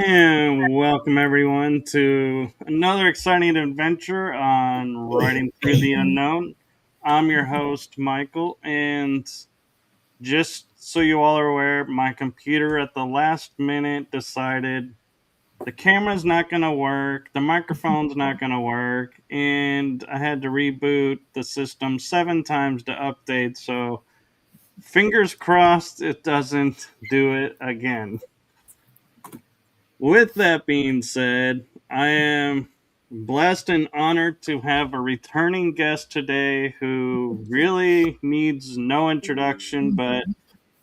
And welcome everyone to another exciting adventure on Riding Through the Unknown. I'm your host, Michael, and just so you all are aware, my computer at the last minute decided the camera's not going to work, the microphone's not going to work, and I had to reboot the system 7 times to update, so fingers crossed it doesn't do it again. With that being said, I am blessed and honored to have a returning guest today who really needs no introduction, but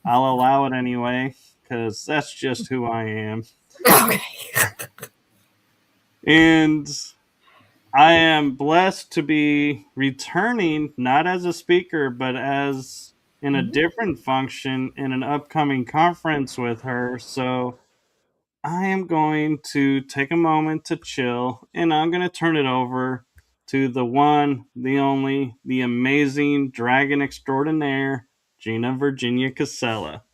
I'll allow it anyway because that's just who I am. Okay. And I am blessed to be returning not as a speaker, but as in a different function in an upcoming conference with her. So I am going to take a moment to chill and I'm going to turn it over to the one, the only, the amazing dragon extraordinaire, Gina Virginia Casella.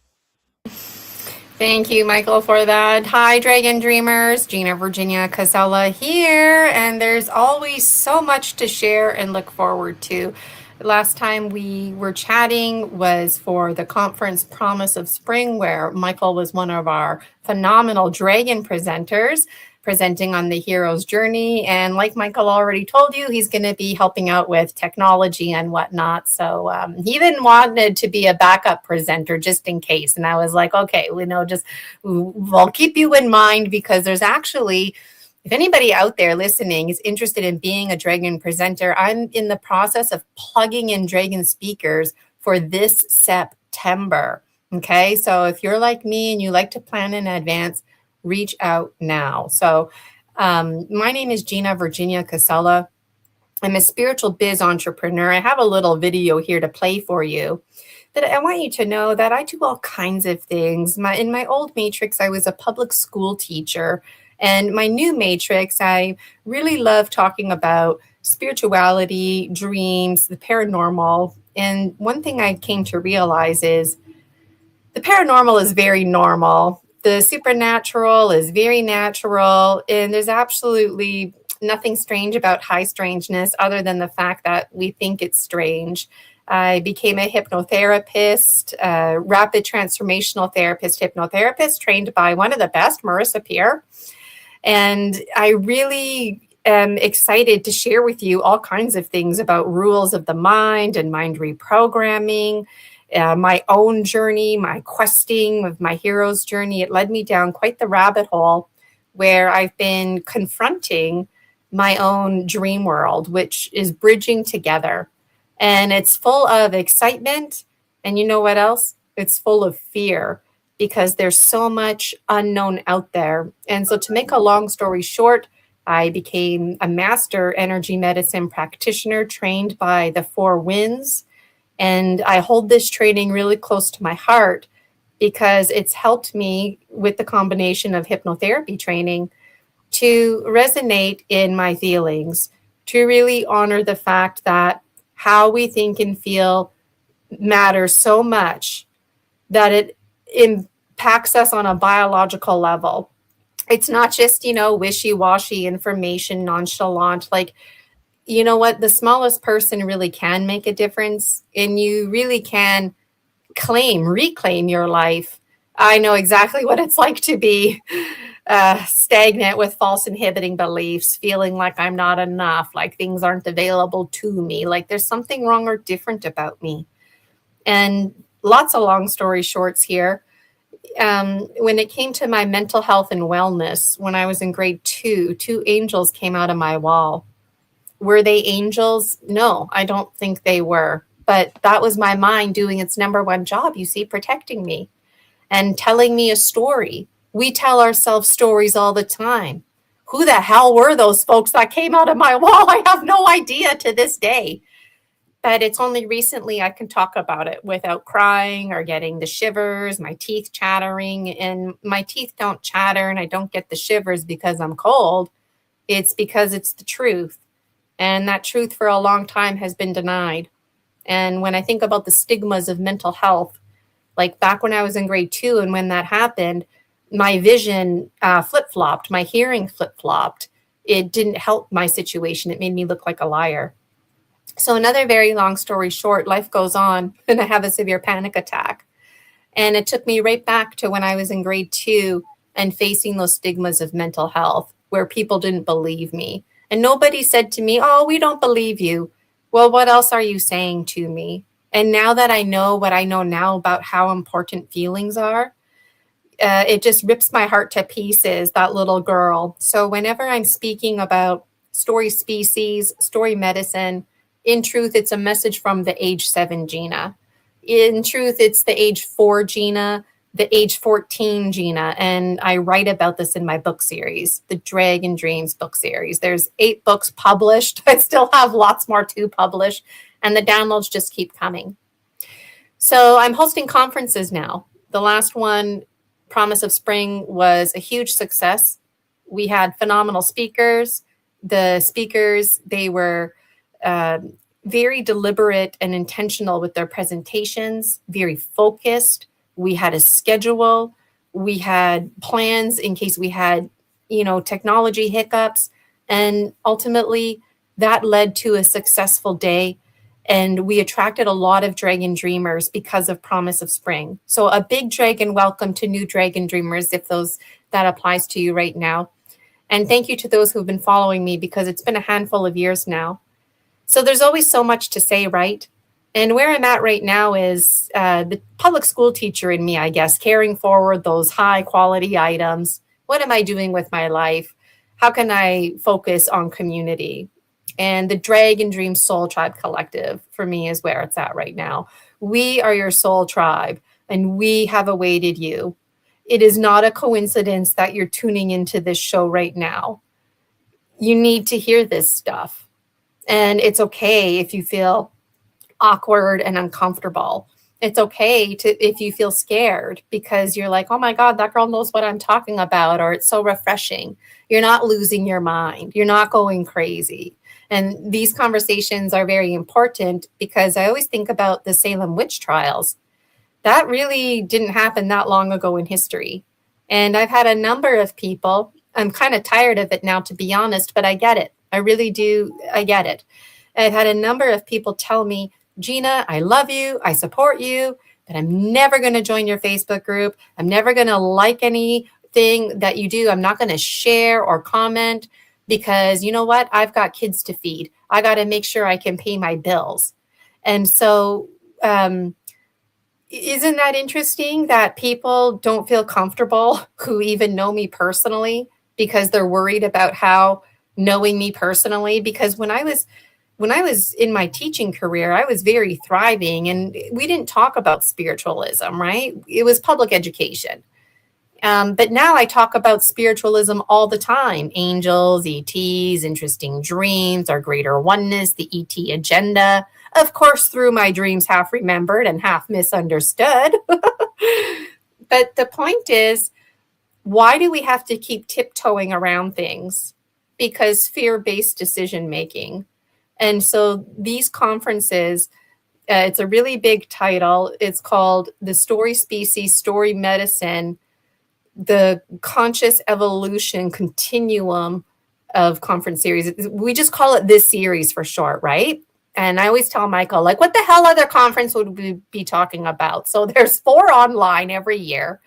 Thank you, Michael, for that. Hi, Dragon Dreamers. Gina Virginia Casella here, and there's always so much to share and look forward to. Last time we were chatting was for the conference Promise of Spring, where Michael was one of our phenomenal dragon presenters, presenting on the hero's journey. And like Michael already told you, he's going to be helping out with technology and whatnot. So he even wanted to be a backup presenter just in case. And I was like, okay, I'll keep you in mind, because there's actually, if anybody out there listening is interested in being a dragon presenter, I'm in the process of plugging in dragon speakers for this September. Okay, so if you're like me and you like to plan in advance, reach out now. So my name is Gina Virginia Casella. I'm a spiritual biz entrepreneur. I have a little video here to play for you. But I want you to know that I do all kinds of things. In my old matrix, I was a public school teacher. And my new matrix, I really love talking about spirituality, dreams, the paranormal. And one thing I came to realize is the paranormal is very normal. The supernatural is very natural, and there's absolutely nothing strange about high strangeness other than the fact that we think it's strange. I became a hypnotherapist, rapid transformational therapist, hypnotherapist, trained by one of the best, Marissa Peer. And I really am excited to share with you all kinds of things about rules of the mind and mind reprogramming. My own journey, my questing of my hero's journey, it led me down quite the rabbit hole where I've been confronting my own dream world, which is bridging together. And it's full of excitement. And you know what else? It's full of fear, because there's so much unknown out there. And so to make a long story short, I became a master energy medicine practitioner trained by the Four Winds. And I hold this training really close to my heart because it's helped me with the combination of hypnotherapy training to resonate in my feelings, to really honor the fact that how we think and feel matters so much that it impacts us on a biological level. It's not just, wishy-washy information, nonchalant. Like, you know what? The smallest person really can make a difference, and you really can reclaim your life. I know exactly what it's like to be stagnant with false inhibiting beliefs, feeling like I'm not enough, like things aren't available to me, like there's something wrong or different about me. And lots of long story shorts here. When it came to my mental health and wellness, when I was in grade 2, two angels came out of my wall. Were they angels? No, I don't think they were. But that was my mind doing its number one job, you see, protecting me and telling me a story. We tell ourselves stories all the time. Who the hell were those folks that came out of my wall? I have no idea to this day. But it's only recently I can talk about it without crying or getting the shivers, my teeth chattering. And my teeth don't chatter and I don't get the shivers because I'm cold. It's because it's the truth. And that truth for a long time has been denied. And when I think about the stigmas of mental health, like back when I was in grade 2 and when that happened, my vision flip-flopped, my hearing flip-flopped. It didn't help my situation. It made me look like a liar. So another very long story short, life goes on and I have a severe panic attack. And it took me right back to when I was in grade 2 and facing those stigmas of mental health where people didn't believe me. And nobody said to me, oh, we don't believe you. Well, what else are you saying to me? And now that I know what I know now about how important feelings are, it just rips my heart to pieces, that little girl. So whenever I'm speaking about story species, story medicine, in truth, it's a message from the age 7 Gina. In truth, it's the age 4 Gina, the age 14 Gina. And I write about this in my book series, the Dragon Dreams book series. There's 8 books published. I still have lots more to publish, and the downloads just keep coming. So I'm hosting conferences now. The last one, Promise of Spring, was a huge success. We had phenomenal speakers. The speakers, they were very deliberate and intentional with their presentations, very focused. We had a schedule. We had plans in case we had, technology hiccups. And ultimately, that led to a successful day. And we attracted a lot of Dragon Dreamers because of Promise of Spring. So a big dragon welcome to new Dragon Dreamers, if that applies to you right now. And thank you to those who've been following me because it's been a handful of years now. So there's always so much to say, right? And where I'm at right now is the public school teacher in me, I guess, carrying forward those high quality items. What am I doing with my life? How can I focus on community? And the Dragon Dream Soul Tribe Collective for me is where it's at right now. We are your soul tribe and we have awaited you. It is not a coincidence that you're tuning into this show right now. You need to hear this stuff. And it's okay if you feel awkward and uncomfortable. It's okay if you feel scared because you're like, oh my God, that girl knows what I'm talking about, or it's so refreshing. You're not losing your mind. You're not going crazy. And these conversations are very important because I always think about the Salem witch trials. That really didn't happen that long ago in history. And I've had a number of people, I'm kind of tired of it now, to be honest, but I get it. I really do. I get it. I've had a number of people tell me, Gina, I love you. I support you, but I'm never going to join your Facebook group. I'm never going to like anything that you do. I'm not going to share or comment because you know what? I've got kids to feed. I got to make sure I can pay my bills. And so, isn't that interesting that people don't feel comfortable who even know me personally because they're worried about how knowing me personally? Because when I was in my teaching career, I was very thriving and we didn't talk about spiritualism, right? It was public education. But now I talk about spiritualism all the time. Angels, ETs, interesting dreams, our greater oneness, the ET agenda. Of course, through my dreams half remembered and half misunderstood. But the point is, why do we have to keep tiptoeing around things? Because fear based decision making. And so these conferences, it's a really big title. It's called The Story Species, Story Medicine, the Conscious Evolution Continuum of Conference Series. We just call it this series for short, right? And I always tell Michael, like, what the hell other conference would we be talking about? So there's 4 online every year.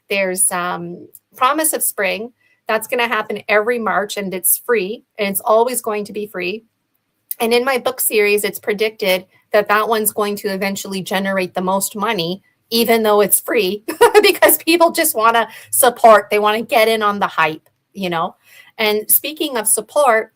There's Promise of Spring. That's going to happen every March, and it's free, and it's always going to be free. And in my book series, it's predicted that that one's going to eventually generate the most money, even though it's free, because people just want to support. They want to get in on the hype, you know? And speaking of support,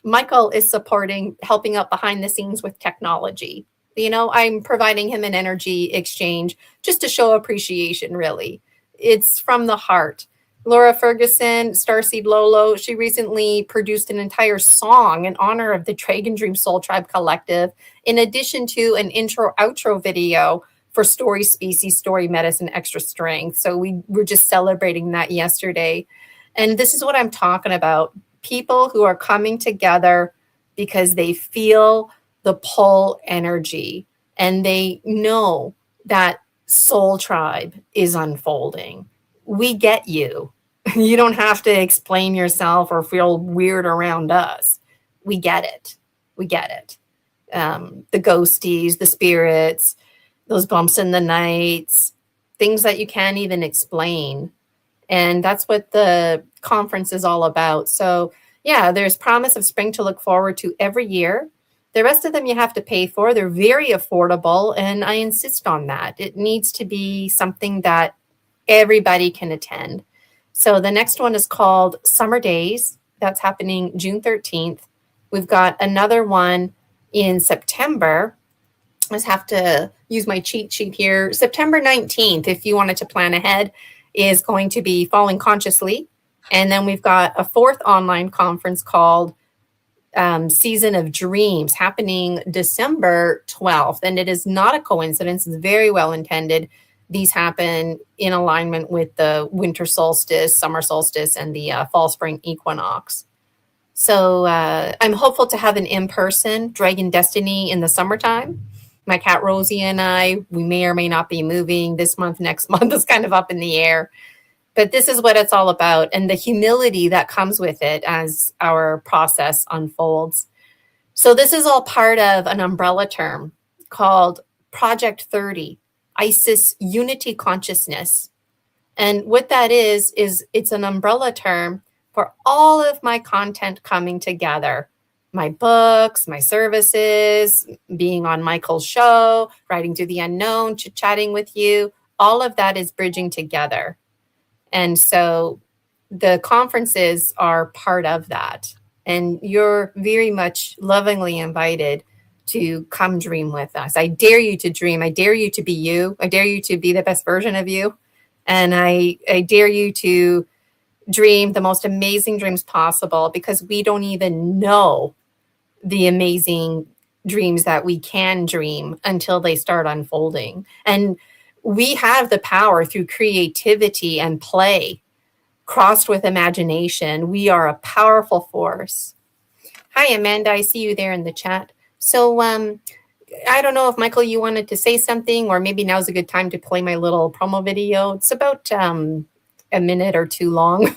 Michael is supporting, helping out behind the scenes with technology. You know, I'm providing him an energy exchange just to show appreciation, really. It's from the heart. Laura Ferguson, Starseed Lolo, she recently produced an entire song in honor of the Dragon Dream Soul Tribe Collective, in addition to an intro-outro video for Story Species, Story Medicine, Extra Strength. So we were just celebrating that yesterday. And this is what I'm talking about. People who are coming together because they feel the pull energy and they know that Soul Tribe is unfolding. We get you. You don't have to explain yourself or feel weird around us. We get it. We get it. The ghosties, the spirits, those bumps in the nights, things that you can't even explain. And that's what the conference is all about. So, yeah, there's Promise of Spring to look forward to every year. The rest of them you have to pay for. They're very affordable, and I insist on that. It needs to be something that everybody can attend. So the next one is called Summer Days. That's happening June 13th. We've got another one in September. I just have to use my cheat sheet here. September 19th, if you wanted to plan ahead, is going to be Falling Consciously. And then we've got a 4th online conference called Season of Dreams, happening December 12th. And it is not a coincidence. It's very well intended. These happen in alignment with the winter solstice, summer solstice, and the fall spring equinox. So I'm hopeful to have an in-person Dragon Destiny in the summertime. My cat Rosie and I, we may or may not be moving this month, next month is kind of up in the air. But this is what it's all about, and the humility that comes with it as our process unfolds. So this is all part of an umbrella term called Project 30, Isis Unity Consciousness. And what that is it's an umbrella term for all of my content coming together. My books, my services, being on Michael's show, Writing to the Unknown, chit-chatting with you, all of that is bridging together. And so the conferences are part of that. And you're very much lovingly invited to come dream with us. I dare you to dream. I dare you to be you. I dare you to be the best version of you. And I dare you to dream the most amazing dreams possible, because we don't even know the amazing dreams that we can dream until they start unfolding. And we have the power through creativity and play, crossed with imagination. We are a powerful force. Hi, Amanda. I see you there in the chat. So I don't know if, Michael, you wanted to say something, or maybe now's a good time to play my little promo video. It's about a minute or two long.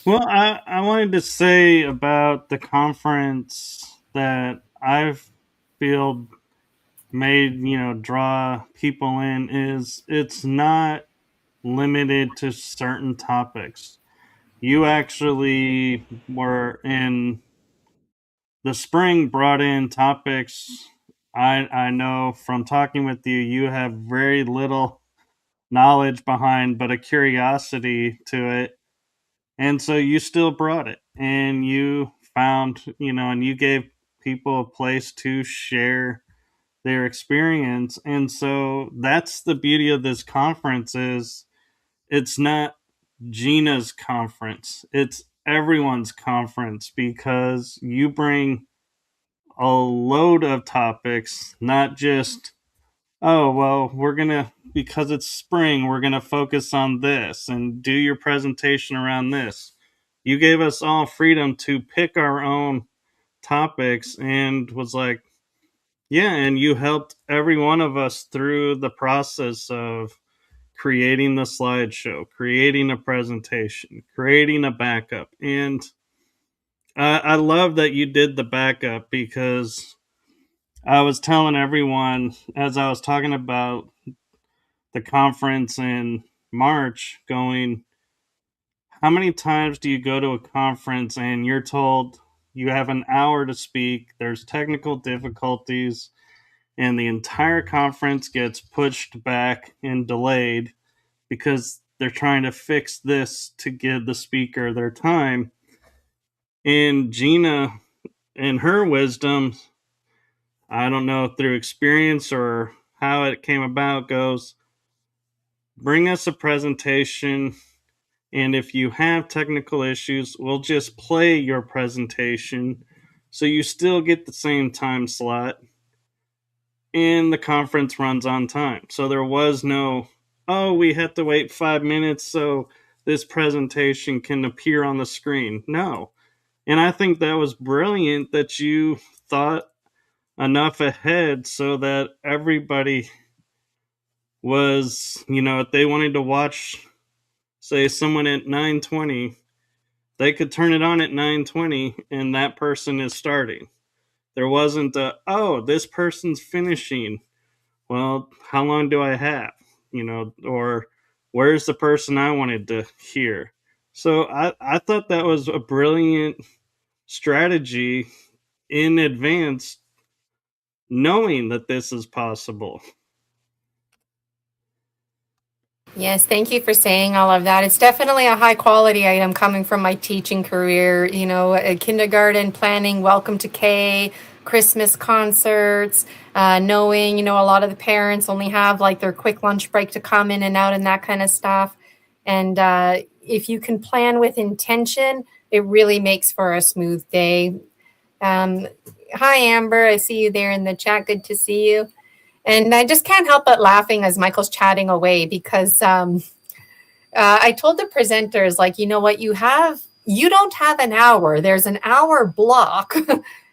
Well, I wanted to say about the conference that I've feel made, draw people in, is it's not limited to certain topics. You actually were in the spring brought in topics I know from talking with you, you have very little knowledge behind, but a curiosity to it. And so you still brought it, and you found, and you gave people a place to share their experience. And so that's the beauty of this conference, is it's not Gina's conference. It's everyone's conference, because you bring a load of topics, not just, oh, well, because it's spring, we're going to focus on this and do your presentation around this. You gave us all freedom to pick our own topics and was like, yeah, and you helped every one of us through the process of creating the slideshow, creating a presentation, creating a backup. And I love that you did the backup because I was telling everyone as I was talking about the conference in March, going, how many times do you go to a conference and you're told you have an hour to speak, there's technical difficulties, and the entire conference gets pushed back and delayed because they're trying to fix this to give the speaker their time. And Gina, in her wisdom, I don't know through experience or how it came about, goes, bring us a presentation. And if you have technical issues, we'll just play your presentation so you still get the same time slot and the conference runs on time. So there was no, oh, we have to wait 5 minutes so this presentation can appear on the screen. No. And I think that was brilliant that you thought enough ahead so that everybody was, if they wanted to watch, say, someone at 9:20, they could turn it on at 9:20 and that person is starting. There wasn't a, oh, this person's finishing. Well, how long do I have? Or where's the person I wanted to hear? So I thought that was a brilliant strategy in advance, knowing that this is possible. Yes, thank you for saying all of that. It's definitely a high quality item coming from my teaching career. Kindergarten planning, welcome to K, Christmas concerts, knowing, a lot of the parents only have like their quick lunch break to come in and out and that kind of stuff. And if you can plan with intention, it really makes for a smooth day. Hi, Amber. I see you there in the chat. Good to see you. And I just can't help but laughing as Michael's chatting away because I told the presenters, like, you know what, you don't have an hour. There's an hour block,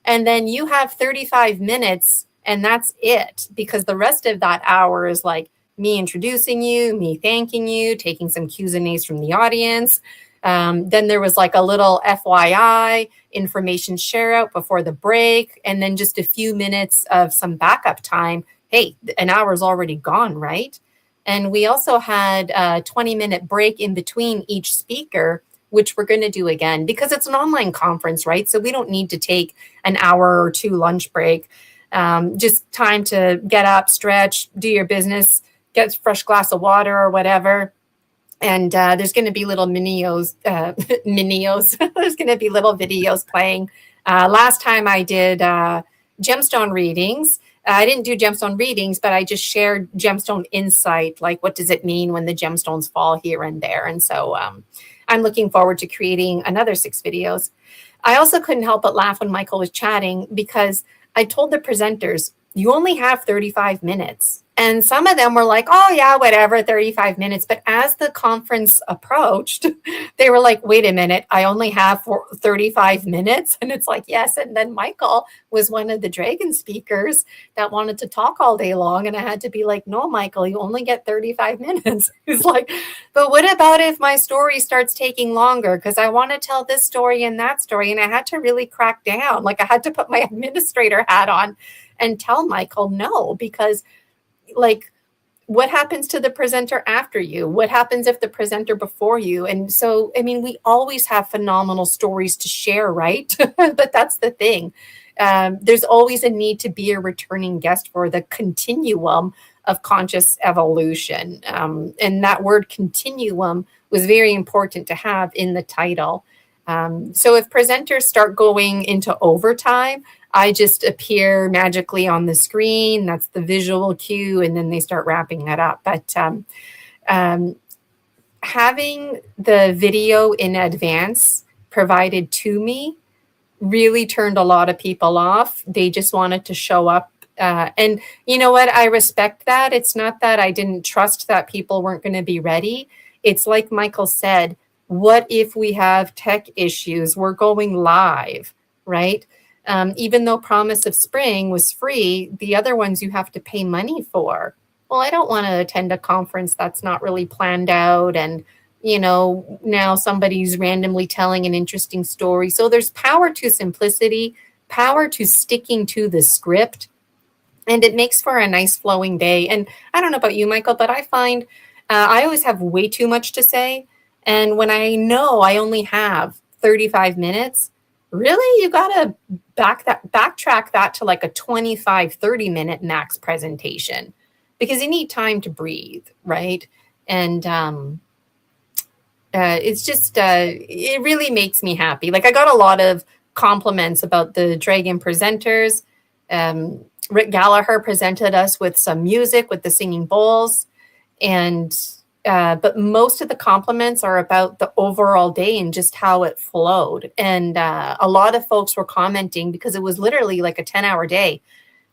and then you have 35 minutes, and that's it. Because the rest of that hour is like me introducing you, me thanking you, taking some Q's and A's from the audience. Then there was like a little FYI information share out before the break, and then just a few minutes of some backup time. Hey, an hour's already gone, right? And we also had a 20-minute break in between each speaker, which we're going to do again because it's an online conference, right? So we don't need to take an hour or two lunch break. Just time to get up, stretch, do your business, get a fresh glass of water or whatever. And there's going to be little minios. There's going to be little videos playing. Last time I did gemstone readings. I didn't do gemstone readings, but I just shared gemstone insight, like what does it mean when the gemstones fall here and there. And so I'm looking forward to creating another 6 videos. I also couldn't help but laugh when Michael was chatting because I told the presenters, you only have 35 minutes. And some of them were like, oh, yeah, whatever, 35 minutes. But as the conference approached, they were like, wait a minute, I only have 35 minutes. And it's like, yes. And then Michael was one of the dragon speakers that wanted to talk all day long. And I had to be like, no, Michael, you only get 35 minutes. He's like, but what about if my story starts taking longer? Because I want to tell this story and that story. And I had to really crack down. Like I had to put my administrator hat on and tell Michael no, because like what happens to the presenter after you? What happens if the presenter before you? And so, I mean, we always have phenomenal stories to share, right? But that's the thing. There's always a need to be a returning guest for the continuum of conscious evolution. And that word continuum was very important to have in the title. So if presenters start going into overtime, I just appear magically on the screen. That's the visual cue, and then they start wrapping it up. But having the video in advance provided to me really turned a lot of people off. They just wanted to show up And you know what? I respect that. It's not that I didn't trust that people weren't going to be ready. It's like Michael said, what if we have tech issues? We're going live, right? Even though Promise of Spring was free, the other ones you have to pay money for. Well, I don't want to attend a conference that's not really planned out and now somebody's randomly telling an interesting story. So there's power to simplicity, power to sticking to the script, and it makes for a nice flowing day. And I don't know about you, Michael, but I find I always have way too much to say. And when I know I only have 35 minutes, really, you got to backtrack that to like a 25, 30-minute max presentation because you need time to breathe, right? And it's just, it really makes me happy. Like I got a lot of compliments about the Dragon presenters. Rick Gallagher presented us with some music with the singing bowls, and but most of the compliments are about the overall day and just how it flowed. And a lot of folks were commenting because it was literally like a 10-hour day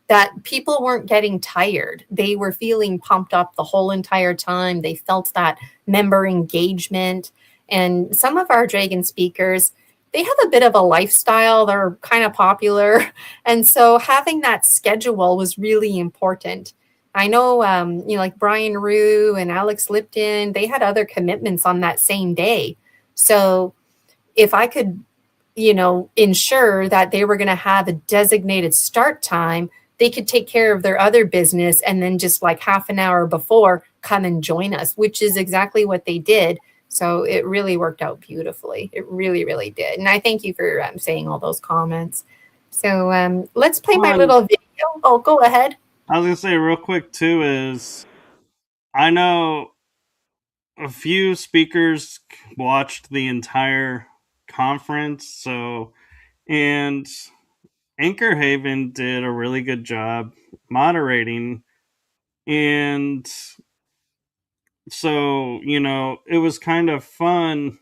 that people weren't getting tired. They were feeling pumped up the whole entire time. They felt that member engagement. And some of our Dragon speakers, they have a bit of a lifestyle. They're kind of popular. And so having that schedule was really important. I know, like Brian Rue and Alex Lipton, they had other commitments on that same day. So if I could, ensure that they were going to have a designated start time, they could take care of their other business and then just like half an hour before come and join us, which is exactly what they did. So it really worked out beautifully. It really, really did. And I thank you for saying all those comments. So let's play my little video. Oh, go ahead. I was gonna say real quick too is I know a few speakers watched the entire conference, so and Anchor Haven did a really good job moderating, and so it was kind of fun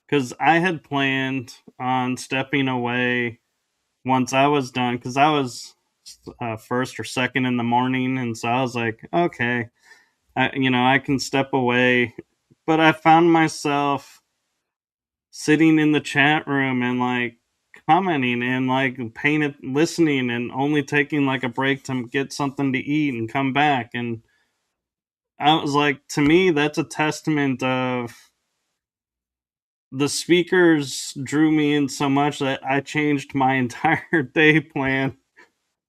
because I had planned on stepping away once I was done because I was first or second in the morning, and so I was like, okay, I can step away, but I found myself sitting in the chat room and like commenting and like paying it, listening, and only taking like a break to get something to eat and come back. And I was like, to me, that's a testament of the speakers drew me in so much that I changed my entire day plan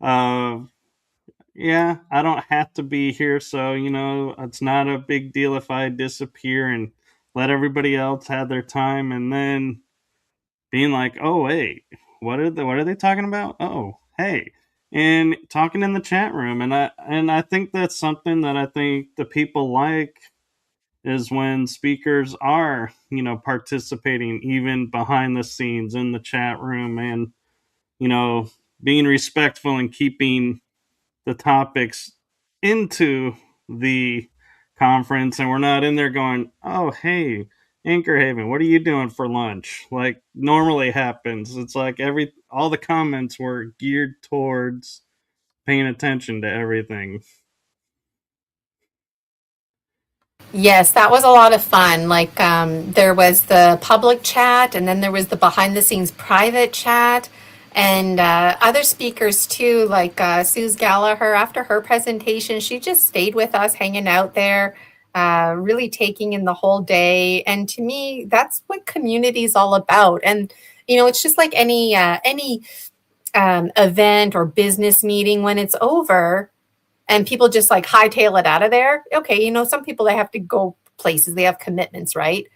of yeah, I don't have to be here, so it's not a big deal if I disappear and let everybody else have their time, and then being like, oh wait, what are they talking about? Oh, hey, and talking in the chat room, and I think that's something that I think the people like is when speakers are participating even behind the scenes in the chat room and you know being respectful and keeping the topics into the conference, and we're not in there going, oh hey, Anchor Haven, what are you doing for lunch, like normally happens. It's like all the comments were geared towards paying attention to everything. Yes, that was a lot of fun. Like there was the public chat, and then there was the behind the scenes private chat, and other speakers too, like Suze Gallagher. After her presentation, she just stayed with us, hanging out there, really taking in the whole day. And to me, that's what community is all about. And it's just like any event or business meeting. When it's over and people just like hightail it out of there. Okay, some people, they have to go places, they have commitments, right?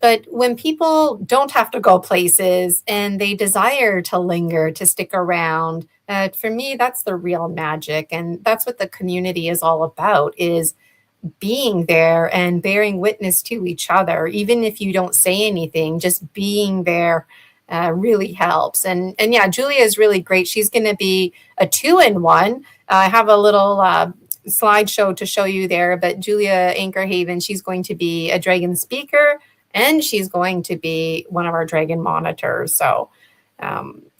But when people don't have to go places and they desire to linger, to stick around, for me, that's the real magic. And that's what the community is all about, is being there and bearing witness to each other. Even if you don't say anything, just being there really helps. And yeah, Julia is really great. She's going to be a 2-in-1. I have a little slideshow to show you there, but Julia Anchorhaven, she's going to be a Dragon speaker and she's going to be one of our Dragon monitors. So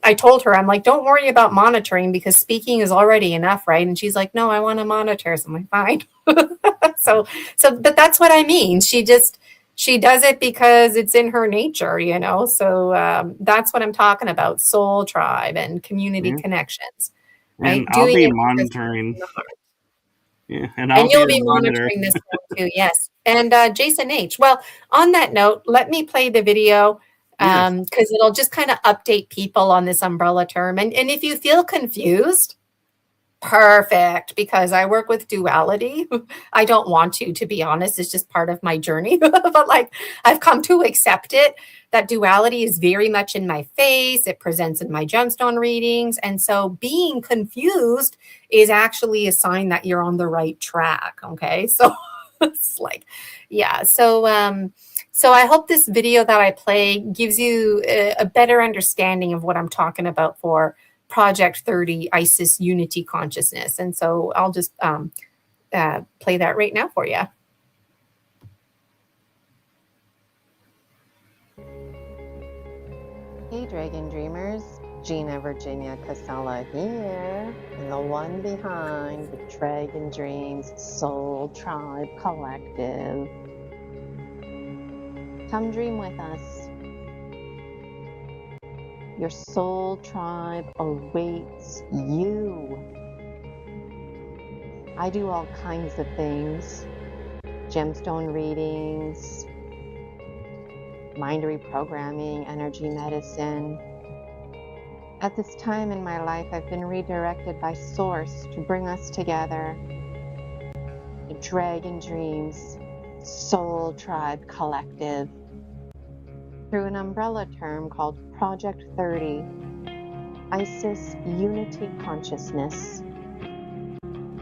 I told her, I'm like, don't worry about monitoring because speaking is already enough, right? And she's like, no, I want to monitor. So I'm like, fine. so, but that's what I mean. She does it because it's in her nature, you know? So that's what I'm talking about, soul tribe and community Yeah. connections, And right? I'll Doing be it because monitoring. Yeah, and and I'll be you'll the be monitor. monitoring this one too, yes. And Jason H. Well, on that note, let me play the video Yes. because it'll just kind of update people on this umbrella term. And if you feel confused, perfect, because I work with duality. I don't want to be honest. It's just part of my journey. But like I've come to accept it that duality is very much in my face. It presents in my gemstone readings. And so being confused is actually a sign that you're on the right track. Okay. So it's like, yeah. So I hope this video that I play gives you a better understanding of what I'm talking about for Project 30 ISIS Unity Consciousness. And so I'll just play that right now for you. Hey Dragon Dreamers, Gina Virginia Casella here, and the one behind the Dragon Dreams Soul Tribe Collective. Come dream with us. Your soul tribe awaits you. I do all kinds of things, gemstone readings, mind reprogramming, energy medicine. At this time in my life, I've been redirected by Source to bring us together. The Dragon Dreams Soul Tribe Collective through an umbrella term called Project 30, ISIS Unity Consciousness.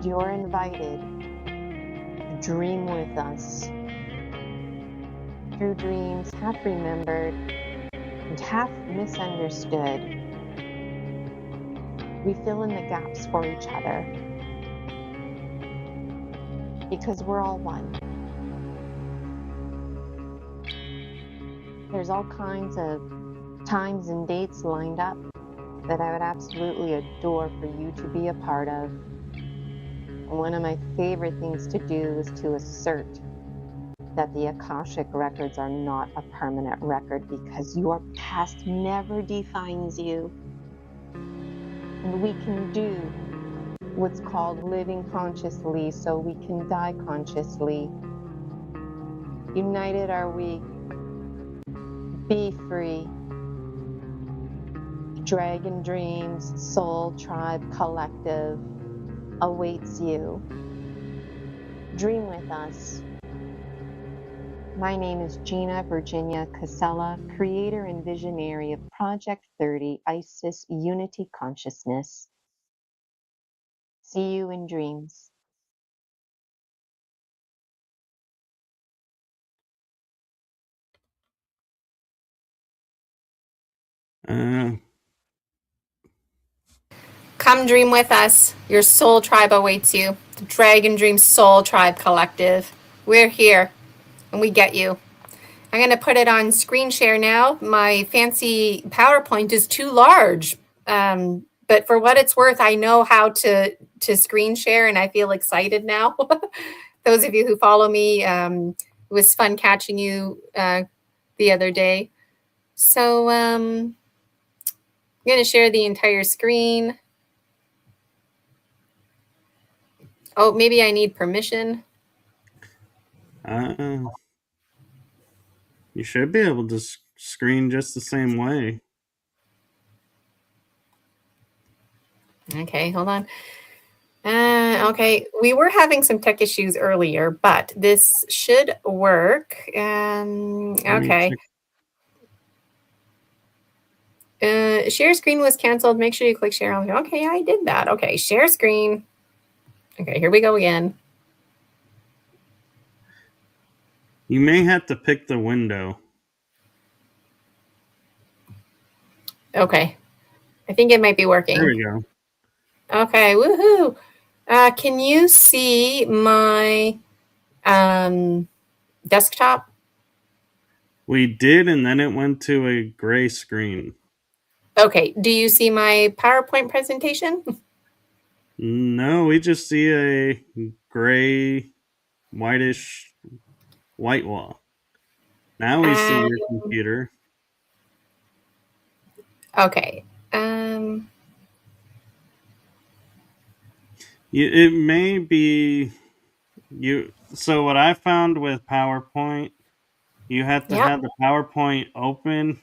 You're invited to dream with us. Through dreams half remembered and half misunderstood, we fill in the gaps for each other because we're all one. There's all kinds of times and dates lined up that I would absolutely adore for you to be a part of. One of my favorite things to do is to assert that the Akashic records are not a permanent record because your past never defines you. And we can do what's called living consciously so we can die consciously. United are we. Be free. Dragon Dreams Soul Tribe Collective awaits you. Dream with us. My name is Gina Virginia Casella, creator and visionary of Project 30 ISIS Unity Consciousness. See you in dreams. Uh, Come dream with us. Your soul tribe awaits you. The Dragon Dream Soul Tribe Collective. We're here and we get you. I'm going to put it on screen share now. My fancy PowerPoint is too large. But for what it's worth, I know how to screen share and I feel excited now. Those of you who follow me, it was fun catching you the other day. So I'm going to share the entire screen. Oh, maybe I need permission. uh, you should be able to screen just the same way. Okay, hold on. Okay, we were having some tech issues earlier, but this should work. Let me Okay. check. Share screen was canceled. Make sure you click share. Okay, I did that. Okay, share screen. Okay, here we go again. You may have to pick the window. Okay, I think it might be There working. we go. Okay, woohoo! Can you see my desktop? We did, and then it went to a gray screen. Okay, do you see my PowerPoint presentation? No, we just see a gray, whitish white wall. Now we see your computer. Okay. It may be you. So what I found with PowerPoint, you have to Yep. have the PowerPoint open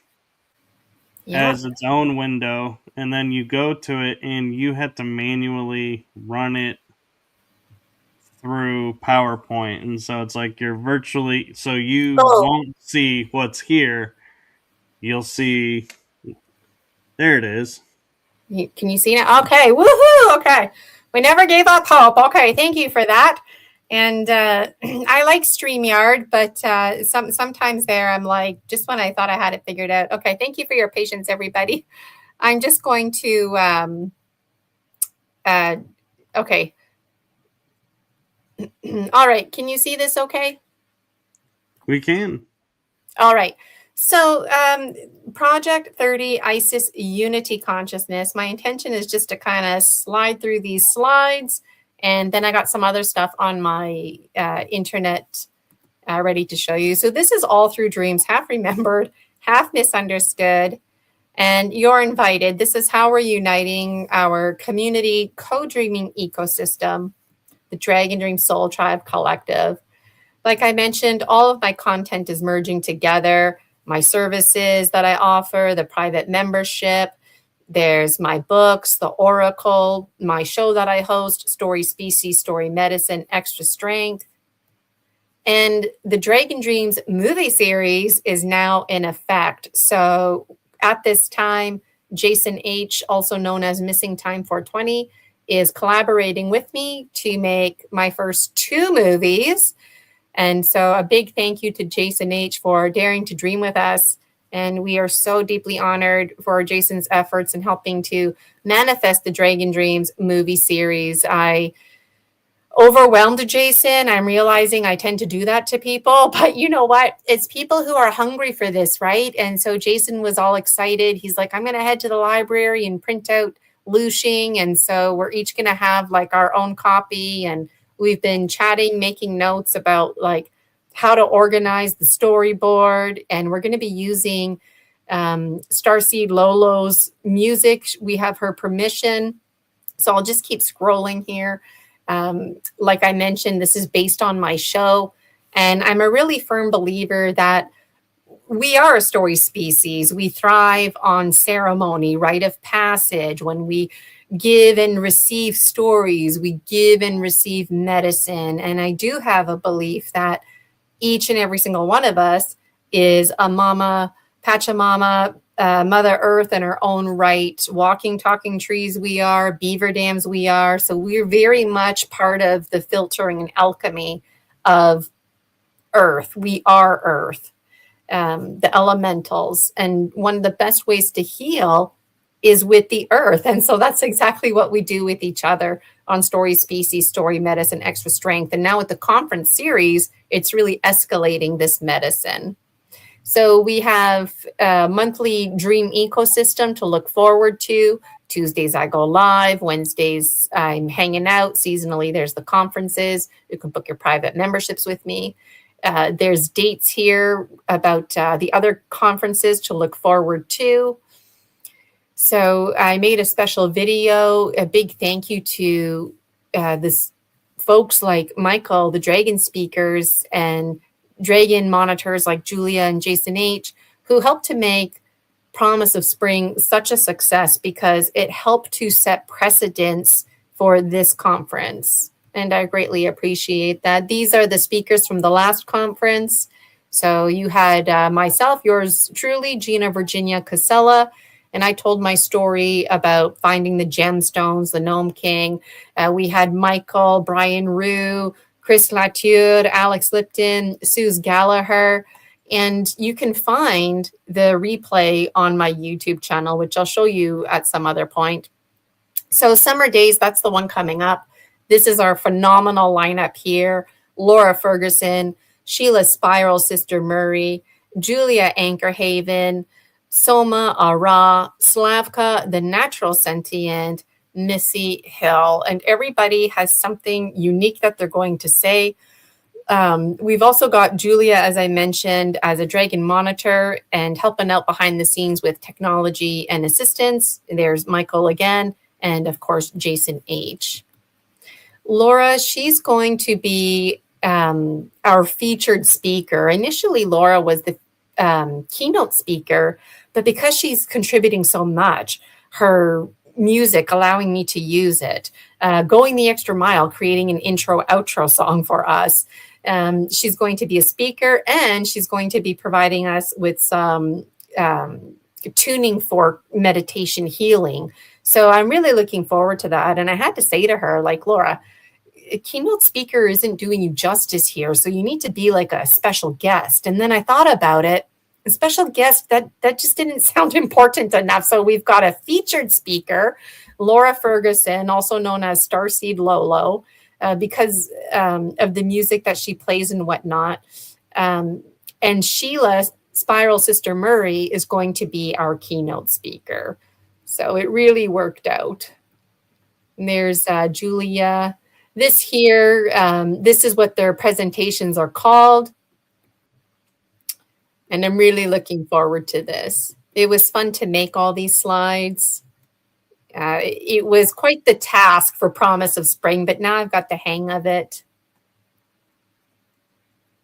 Yep. as its own window, and then you go to it and you have to manually run it through PowerPoint. And so it's like you're virtually, so you Oh, won't see what's here. You'll see, there it is. can you see it? Okay. Woohoo. Okay. We never gave up hope. Okay. Thank you for that. And I like StreamYard, but sometimes there I'm like, just when I thought I had it figured out. Okay. Thank you for your patience, everybody. I'm just going to, okay. All right. Can you see this okay? We can. All right. So, Project 30 ISIS Unity Consciousness. My intention is just to kind of slide through these slides. And then I got some other stuff on my internet ready to show you. So, this is all through dreams, half remembered, half misunderstood. And you're invited. This is how we're uniting our community co-dreaming ecosystem, the Dragon Dream Soul Tribe Collective. Like I mentioned, all of my content is merging together. My services that I offer, the private membership, there's my books, the Oracle, my show that I host, Story Species, Story Medicine, Extra Strength. And the Dragon Dreams movie series is now in effect. So at this time, Jason H., also known as Missing Time 420, is collaborating with me to make my first 2 movies. And so a big thank you to Jason H. for daring to dream with us. And we are so deeply honored for Jason's efforts in helping to manifest the Dragon Dreams movie series. I overwhelmed Jason. I'm realizing I tend to do that to people, but you know what? It's people who are hungry for this, right? And so Jason was all excited. He's like, I'm going to head to the library and print out Lushing. And so we're each going to have like our own copy. And we've been chatting, making notes about like how to organize the storyboard. And we're going to be using Starseed Lolo's music. We have her permission. So I'll just keep scrolling here. Like I mentioned, this is based on my show. And I'm a really firm believer that we are a story species. We thrive on ceremony, rite of passage. When we give and receive stories, we give and receive medicine. And I do have a belief that each and every single one of us is a mama, Pachamama, Mother Earth in her own right. Walking, talking trees we are, beaver dams we are. So we're very much part of the filtering and alchemy of Earth. We are Earth, the elementals. And one of the best ways to heal is with the Earth. And so that's exactly what we do with each other on Story Species, Story Medicine, Extra Strength. And now with the conference series, it's really escalating this medicine. So we have a monthly dream ecosystem to look forward to. Tuesdays I go live. Wednesdays I'm hanging out. Seasonally there's the conferences. You can book your private memberships with me. There's dates here about the other conferences to look forward to. So I made a special video. A big thank you to this folks like Michael, the Dragon speakers, and Dragon monitors like Julia and Jason H., who helped to make Promise of Spring such a success because it helped to set precedents for this conference. And I greatly appreciate that. These are the speakers from the last conference. So you had myself, yours truly, Gina Virginia Casella, and I told my story about finding the gemstones, the Gnome King. We had Michael, Brian Rue, Chris Latour, Alex Lipton, Suze Gallagher, and you can find the replay on my YouTube channel, which I'll show you at some other point. So Summer Days, that's the one coming up. This is our phenomenal lineup here. Laura Ferguson, Sheila Spiral, Sister Murray, Julia Anchorhaven, Soma, Ara, Slavka, the natural sentient, Missy, Hill, and everybody has something unique that they're going to say. We've also got Julia, as I mentioned, as a dragon monitor and helping out behind the scenes with technology and assistance. There's Michael again, and of course, Jason H. Laura, she's going to be our featured speaker. Initially, Laura was the keynote speaker, but because she's contributing so much, her music, allowing me to use it, going the extra mile, creating an intro outro song for us. She's going to be a speaker, and she's going to be providing us with some tuning for meditation healing. So I'm really looking forward to that. And I had to say to her, like, Laura, a keynote speaker isn't doing you justice here. So you need to be like a special guest. And then I thought about it. A special guest, that just didn't sound important enough. So we've got a featured speaker, Laura Ferguson, also known as Starseed Lolo, because of the music that she plays and whatnot. And Sheila, Spiral Sister Murray, is going to be our keynote speaker. So it really worked out. And there's Julia. This here, this is what their presentations are called. And I'm really looking forward to this. It was fun to make all these slides. It was quite the task for Promise of Spring, but now I've got the hang of it.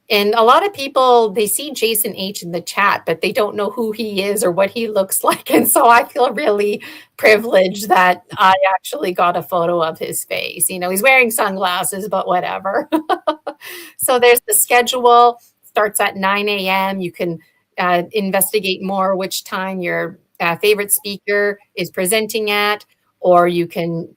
And a lot of people, they see Jason H in the chat, but they don't know who he is or what he looks like. And so I feel really privileged that I actually got a photo of his face. You know, he's wearing sunglasses, but whatever. So there's the schedule. Starts at 9 a.m. You can investigate more which time your favorite speaker is presenting at, or you can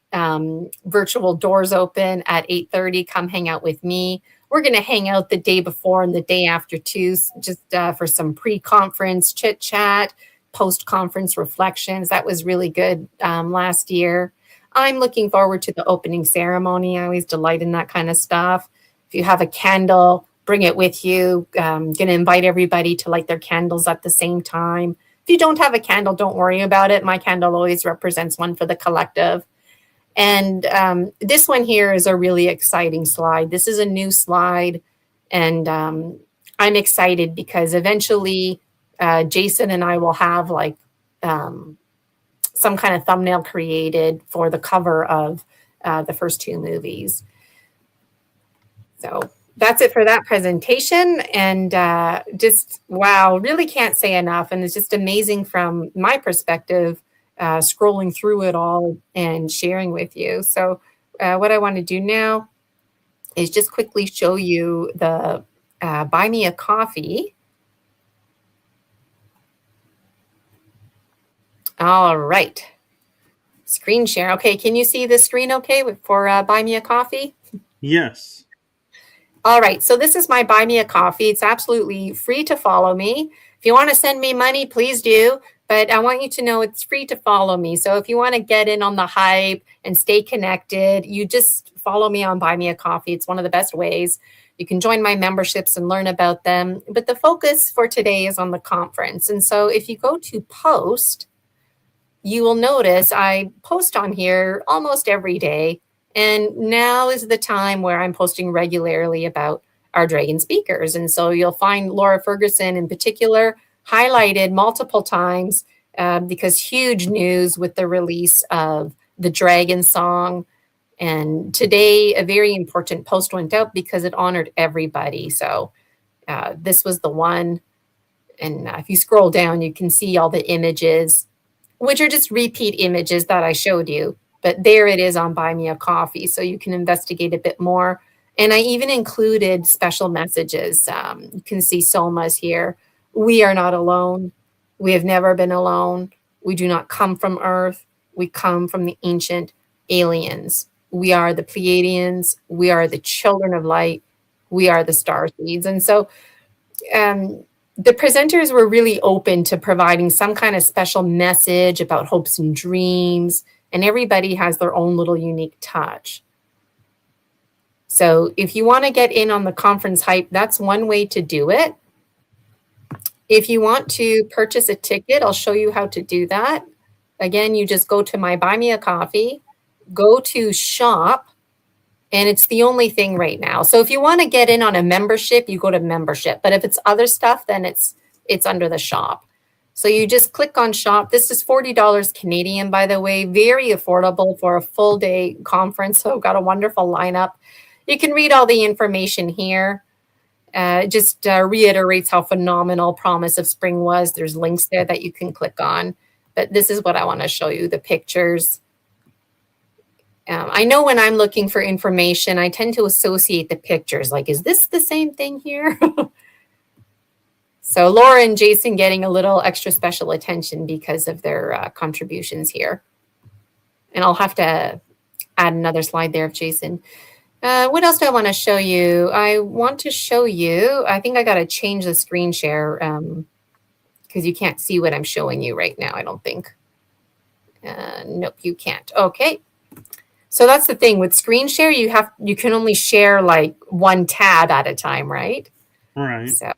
virtual doors open at 8:30. Come hang out with me. We're going to hang out the day before and the day after too, just for some pre-conference chit chat, post-conference reflections. That was really good last year. I'm looking forward to the opening ceremony. I always delight in that kind of stuff. If you have a candle, bring it with you. Going to invite everybody to light their candles at the same time. If you don't have a candle, don't worry about it. My candle always represents one for the collective. And this one here is a really exciting slide. This is a new slide, and I'm excited because eventually Jason and I will have like some kind of thumbnail created for the cover of the first two movies. So that's it for that presentation. And just, wow, really can't say enough. And it's just amazing from my perspective, scrolling through it all and sharing with you. So what I want to do now is just quickly show you the Buy Me a Coffee. All right. Screen share. Okay, can you see the screen okay for Buy Me a Coffee? Yes. All right, so this is my Buy Me a Coffee. It's absolutely free to follow me. If you want to send me money, please do. But I want you to know it's free to follow me. So if you want to get in on the hype and stay connected, you just follow me on Buy Me a Coffee. It's one of the best ways. You can join my memberships and learn about them. But the focus for today is on the conference. And so if you go to post, you will notice I post on here almost every day. And now is the time where I'm posting regularly about our Dragon speakers. And so you'll find Laura Ferguson in particular highlighted multiple times because huge news with the release of the Dragon song. And today, a very important post went out because it honored everybody. So this was the one. And if you scroll down, you can see all the images, which are just repeat images that I showed you. But there it is on Buy Me a Coffee. So you can investigate a bit more. And I even included special messages. You can see Soma's here. We are not alone. We have never been alone. We do not come from Earth. We come from the ancient aliens. We are the Pleiadians. We are the children of light. We are the star seeds. And so the presenters were really open to providing some kind of special message about hopes and dreams. And everybody has their own little unique touch. So if you want to get in on the conference hype, that's one way to do it. If you want to purchase a ticket, I'll show you how to do that. Again, you just go to my Buy Me a Coffee, go to shop, and it's the only thing right now. So if you want to get in on a membership, you go to membership. But if it's other stuff, then it's under the shop. So you just click on shop. This is $40 Canadian, by the way, very affordable for a full day conference. So I've got a wonderful lineup. You can read all the information here. Just reiterates how phenomenal Promise of Spring was. There's links there that you can click on. But this is what I want to show you, the pictures. I know when I'm looking for information, I tend to associate the pictures. Like, is this the same thing here? So Laura and Jason getting a little extra special attention because of their contributions here. And I'll have to add another slide there of Jason. What else do I want to show you? I want to show you, I think I got to change the screen share because you can't see what I'm showing you right now, I don't think. Nope, you can't. Okay. So that's the thing with screen share, you can only share like one tab at a time, right? Right. So,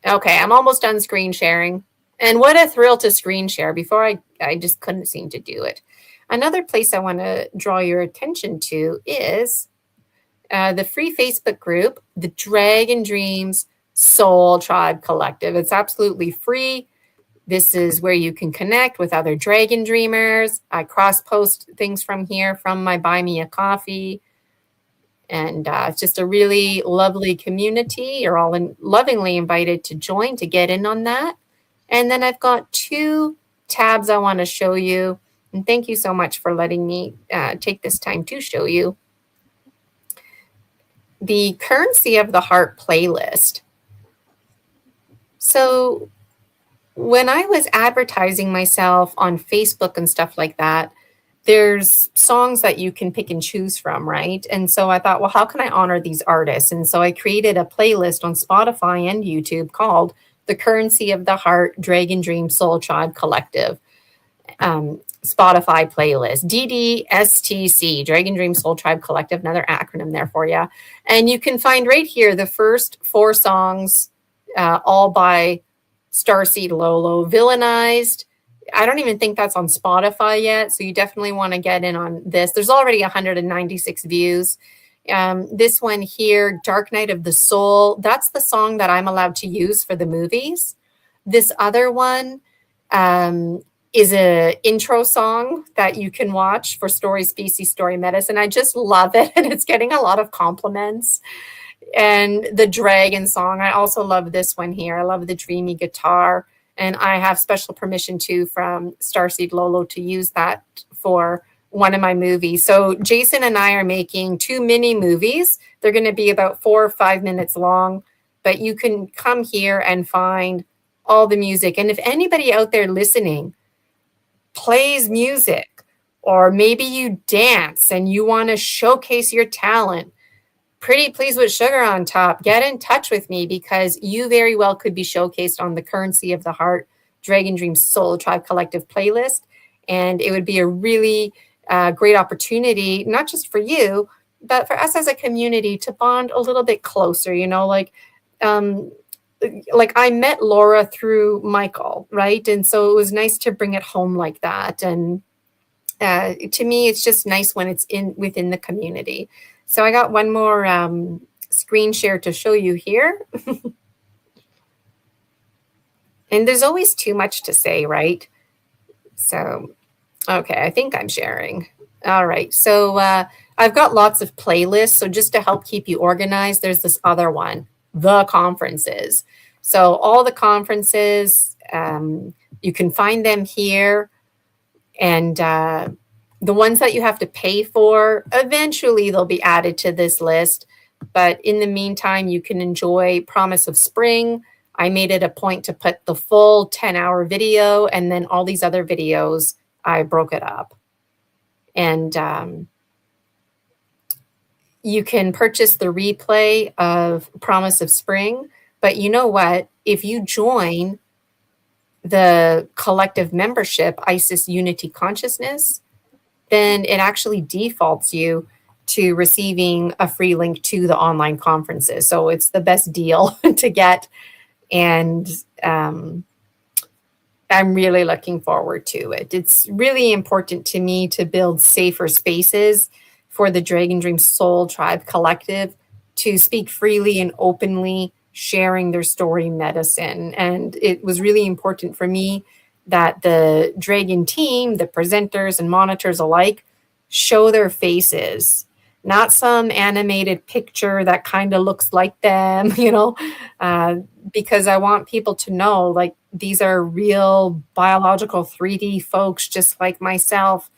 okay, I'm almost done screen sharing. And what a thrill to screen share. Before I just couldn't seem to do it. Another place I want to draw your attention to is the free Facebook group, the Dragon Dreams Soul Tribe Collective. It's absolutely free. This is where you can connect with other Dragon Dreamers. I cross-post things from here from my Buy Me a Coffee. And it's just a really lovely community. You're all lovingly invited to join to get in on that. And then I've got 2 tabs I want to show you. And thank you so much for letting me take this time to show you. The Currency of the Heart playlist. So when I was advertising myself on Facebook and stuff like that, there's songs that you can pick and choose from, right? And so I thought, well, how can I honor these artists? And so I created a playlist on Spotify and YouTube called The Currency of the Heart Dragon Dream Soul Tribe Collective Spotify playlist, DDSTC, Dragon Dream Soul Tribe Collective, another acronym there for you. And you can find right here the first 4 songs, all by Starseed Lolo, Villainized. I don't even think that's on Spotify yet, so you definitely want to get in on this. There's already 196 views. This one here, Dark Night of the Soul, that's the song that I'm allowed to use for the movies. This other one is an intro song that you can watch for Story Species, Story Medicine. I just love it, and it's getting a lot of compliments. And the Dragon song, I also love this one here. I love the dreamy guitar, and I have special permission too from Starseed Lolo to use that for one of my movies. So Jason and I are making 2 mini movies. They're going to be about 4 or 5 minutes long, but you can come here and find all the music. And if anybody out there listening plays music, or maybe you dance and you want to showcase your talent, Pretty Please with Sugar on top, get in touch with me, because you very well could be showcased on the Currency of the Heart Dragon Dream Soul Tribe Collective playlist. And it would be a really great opportunity, not just for you, but for us as a community to bond a little bit closer, like I met Laura through Michael, right? And so it was nice to bring it home like that. And to me, it's just nice when it's within the community. So I got one more screen share to show you here. And there's always too much to say, right? So, okay, I think I'm sharing. All right, so I've got lots of playlists. So just to help keep you organized, there's this other one, the conferences. So all the conferences, you can find them here. And the ones that you have to pay for, eventually they'll be added to this list. But in the meantime, you can enjoy Promise of Spring. I made it a point to put the full 10-hour video, and then all these other videos, I broke it up. And you can purchase the replay of Promise of Spring. But you know what? If you join the collective membership, ISIS Unity Consciousness, then it actually defaults you to receiving a free link to the online conferences. So it's the best deal to get And I'm really looking forward to it. It's really important to me to build safer spaces for the Dragon Dream Soul Tribe Collective to speak freely and openly, sharing their story medicine. And it was really important for me that the Dragon team, the presenters and monitors alike, show their faces, not some animated picture that kind of looks like them, because I want people to know, like, these are real biological 3D folks just like myself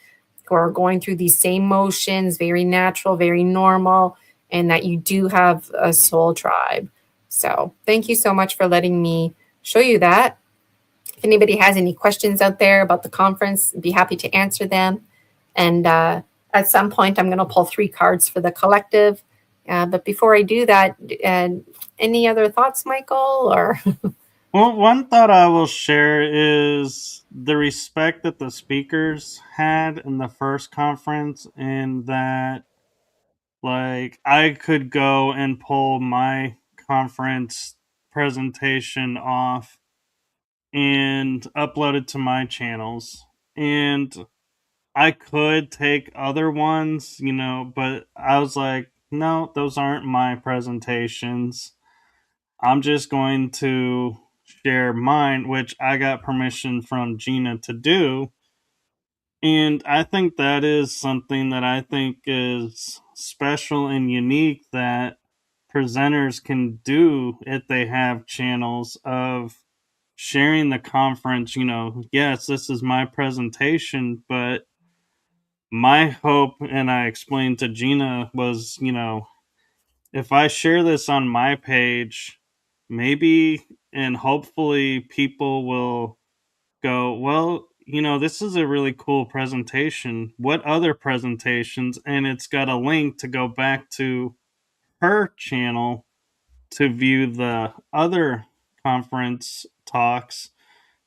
who are going through these same motions, very natural, very normal, and that you do have a soul tribe. So thank you so much for letting me show you that. If anybody has any questions out there about the conference, I'd be happy to answer them. And at some point, I'm going to pull 3 cards for the collective. But before I do that, any other thoughts, Michael? Or Well, one thought I will share is the respect that the speakers had in the first conference, and that, like, I could go and pull my conference presentation off and upload it to my channels. And I could take other ones, but I was like, no, those aren't my presentations. I'm just going to share mine, which I got permission from Gina to do. And I think that is something that I think is special and unique that presenters can do if they have channels of sharing the conference. Yes, this is my presentation, but my hope, and I explained to Gina, was, if I share this on my page, maybe and hopefully people will go, well, this is a really cool presentation. What other presentations? And it's got a link to go back to her channel to view the other conference talks.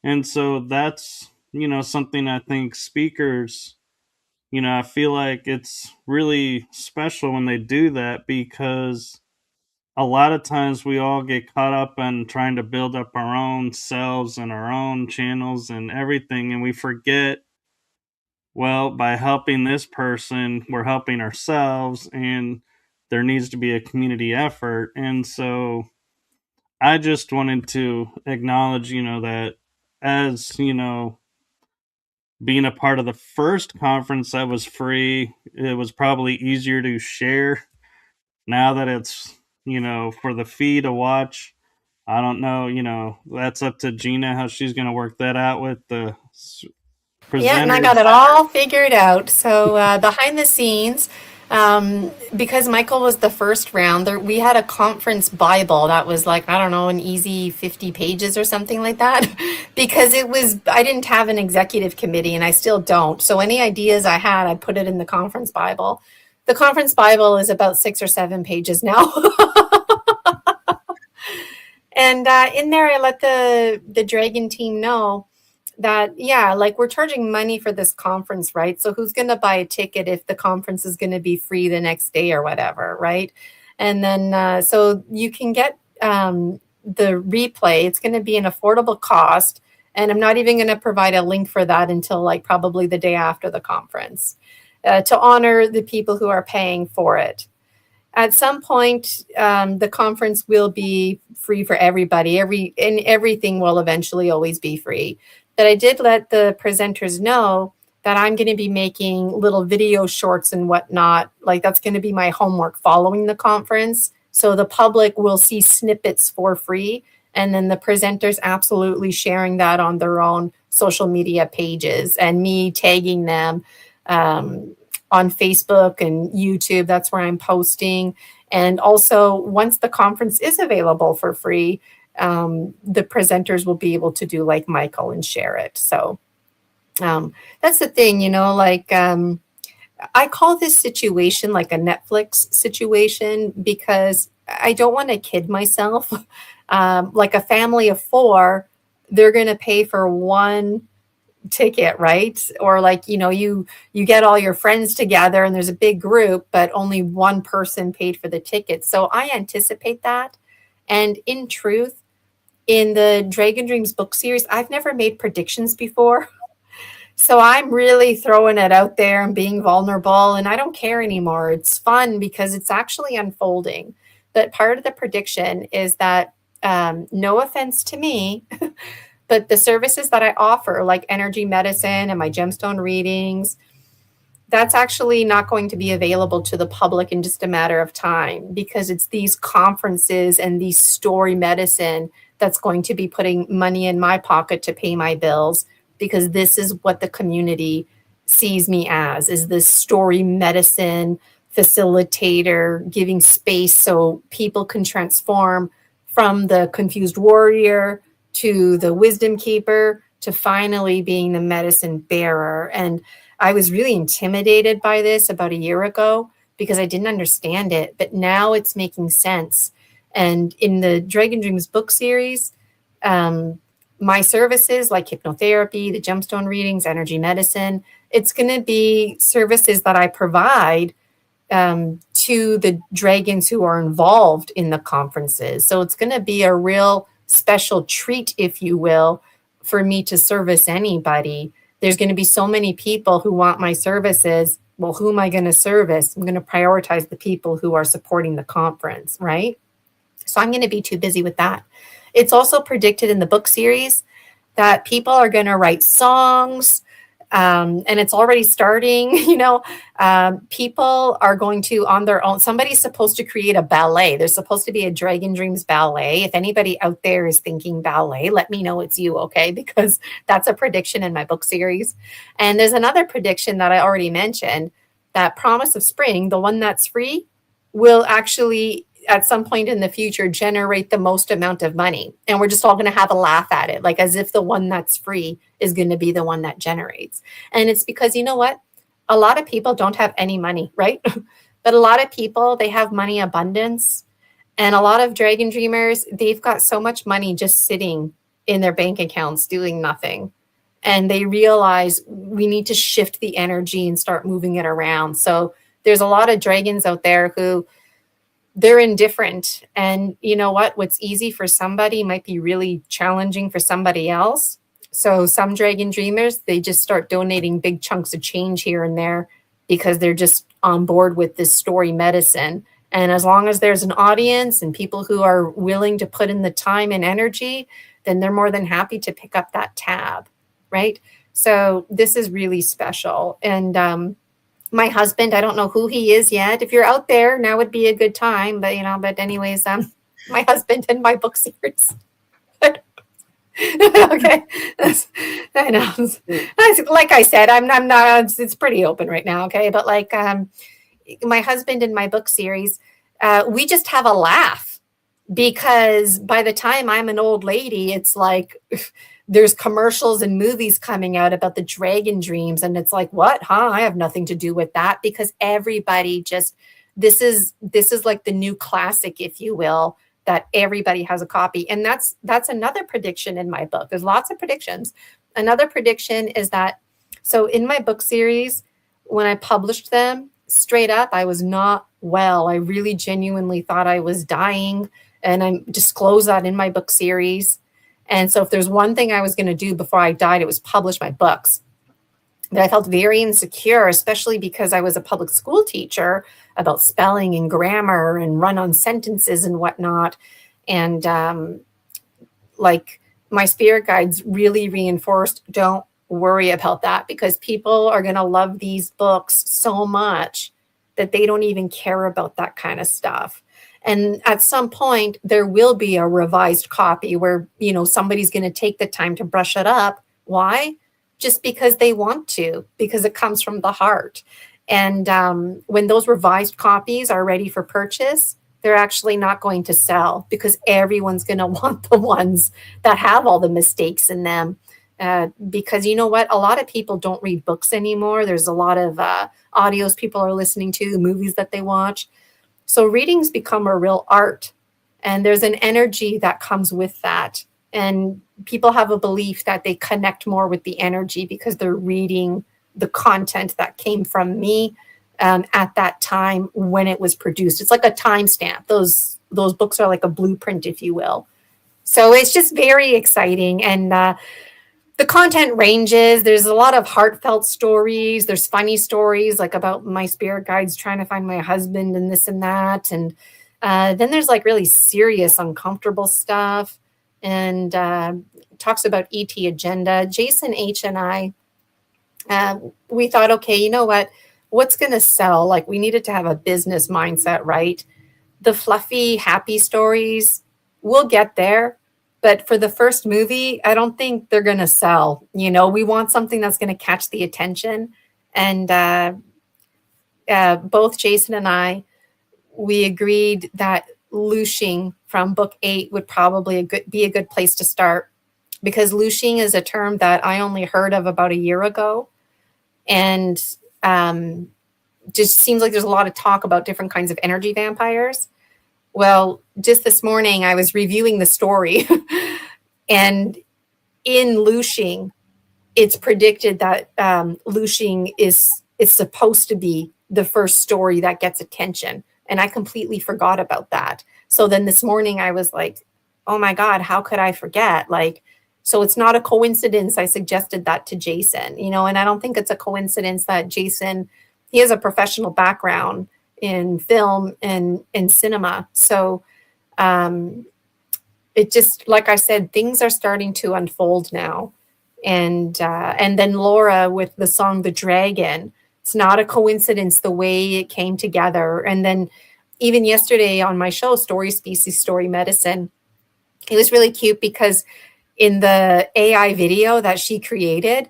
And so that's, something I think speakers, I feel like it's really special when they do that, because a lot of times we all get caught up in trying to build up our own selves and our own channels and everything, and we forget, well, by helping this person, we're helping ourselves, and there needs to be a community effort. And so I just wanted to acknowledge, that as, being a part of the first conference that was free, it was probably easier to share. Now that it's, for the fee to watch, I don't know, that's up to Gina how she's going to work that out with the yeah, and I got presenters. it all figured out. So behind the scenes, because Michael was the first round, we had a conference Bible that was like, I don't know, an easy 50 pages or something like that. Because I didn't have an executive committee, and I still don't. So any ideas I had, I put it in the conference Bible. The conference Bible is about 6 or 7 pages now. And in there, I let the Dragon team know that, yeah, like, we're charging money for this conference, right? So who's going to buy a ticket if the conference is going to be free the next day or whatever, right? And then so you can get the replay. It's going to be an affordable cost, and I'm not even going to provide a link for that until, like, probably the day after the conference, to honor the people who are paying for it. At some point, the conference will be free for everybody. Everything will eventually always be free. But I did let the presenters know that I'm going to be making little video shorts and whatnot. Like, that's going to be my homework following the conference. So the public will see snippets for free. And then the presenters absolutely sharing that on their own social media pages, and me tagging them on Facebook and YouTube. That's where I'm posting. And also, once the conference is available for free, the presenters will be able to do like Michael and share it. So that's the thing, like, I call this situation like a Netflix situation, because I don't want to kid myself. Like a family of 4, they're going to pay for one ticket, right? Or like, you get all your friends together and there's a big group, but only one person paid for the ticket. So I anticipate that. And in truth, in the Dragon Dreams book series, I've never made predictions before. So I'm really throwing it out there and being vulnerable, and I don't care anymore. It's fun because it's actually unfolding. But part of the prediction is that, no offense to me, but the services that I offer, like energy medicine and my gemstone readings, that's actually not going to be available to the public in just a matter of time, because it's these conferences and these story medicine that's going to be putting money in my pocket to pay my bills, because this is what the community sees me as, is this story medicine facilitator, giving space so people can transform from the confused warrior to the wisdom keeper to finally being the medicine bearer. And I was really intimidated by this about a year ago because I didn't understand it, but now it's making sense. And in the Dragon Dreams book series, my services like hypnotherapy, the gemstone readings, energy medicine, it's going to be services that I provide to the dragons who are involved in the conferences. So it's going to be a real special treat, if you will, for me to service anybody. There's going to be so many people who want my services. Well, who am I going to service? I'm going to prioritize the people who are supporting the conference, right? So I'm going to be too busy with that. It's also predicted in the book series that people are going to write songs, and it's already starting. People are going to, on their own, somebody's supposed to create a ballet. There's supposed to be a Dragon Dreams ballet. If anybody out there is thinking ballet, let me know it's you, okay? Because that's a prediction in my book series. And there's another prediction that I already mentioned, that Promise of Spring, the one that's free, will actually at some point in the future generate the most amount of money. And we're just all going to have a laugh at it, like as if the one that's free is going to be the one that generates. And it's because, you know what? A lot of people don't have any money, right? But a lot of people, they have money abundance. And a lot of Dragon Dreamers, they've got so much money just sitting in their bank accounts doing nothing. And they realize we need to shift the energy and start moving it around. So there's a lot of dragons out there who, they're indifferent. And you know what? What's easy for somebody might be really challenging for somebody else. So some Dragon Dreamers, they just start donating big chunks of change here and there because they're just on board with this story medicine. And as long as there's an audience and people who are willing to put in the time and energy, then they're more than happy to pick up that tab, right? So this is really special. And my husband, I don't know who he is yet. If you're out there, now would be a good time. But anyways, my husband in my book series. Okay. I know. Like I said, I'm not, it's pretty open right now. Okay. But like, my husband in my book series, we just have a laugh, because by the time I'm an old lady, it's like, there's commercials and movies coming out about the Dragon Dreams. And it's like, what? I have nothing to do with that, because everybody just, this is like the new classic, if you will, that everybody has a copy. And that's another prediction in my book. There's lots of predictions. Another prediction is that, so in my book series, when I published them, straight up, I was not well. I really genuinely thought I was dying. And I disclose that in my book series. And so if there's one thing I was going to do before I died, it was publish my books. But I felt very insecure, especially because I was a public school teacher, about spelling and grammar and run-on sentences and whatnot. And like my spirit guides really reinforced, don't worry about that, because people are going to love these books so much that they don't even care about that kind of stuff. And at some point, there will be a revised copy where, somebody's going to take the time to brush it up. Why? Just because they want to, because it comes from the heart. And when those revised copies are ready for purchase, they're actually not going to sell, because everyone's going to want the ones that have all the mistakes in them. Because you know what? A lot of people don't read books anymore. There's a lot of audios people are listening to, movies that they watch. So readings become a real art, and there's an energy that comes with that. And people have a belief that they connect more with the energy because they're reading the content that came from me at that time when it was produced. It's like a timestamp. Those books are like a blueprint, if you will. So it's just very exciting. And the content ranges. There's a lot of heartfelt stories. There's funny stories like about my spirit guides trying to find my husband and this and that. And then there's like really serious, uncomfortable stuff. And talks about ET agenda. Jason H. and I, we thought, okay, you know what? What's going to sell? Like we needed to have a business mindset, right? The fluffy, happy stories, we'll get there. But for the first movie, I don't think they're going to sell. We want something that's going to catch the attention. And both Jason and I, we agreed that looshing from book 8 would probably be a good place to start, because looshing is a term that I only heard of about a year ago. And just seems like there's a lot of talk about different kinds of energy vampires. Well, just this morning, I was reviewing the story, and in looshing, it's predicted that looshing is supposed to be the first story that gets attention. And I completely forgot about that. So then this morning, I was like, oh my God, how could I forget? So it's not a coincidence I suggested that to Jason, and I don't think it's a coincidence that Jason, he has a professional background in film and in cinema. So it just, like I said, things are starting to unfold now. And then Laura with the song The Dragon, it's not a coincidence the way it came together. And then even yesterday on my show, Story Species, Story Medicine, it was really cute because in the AI video that she created,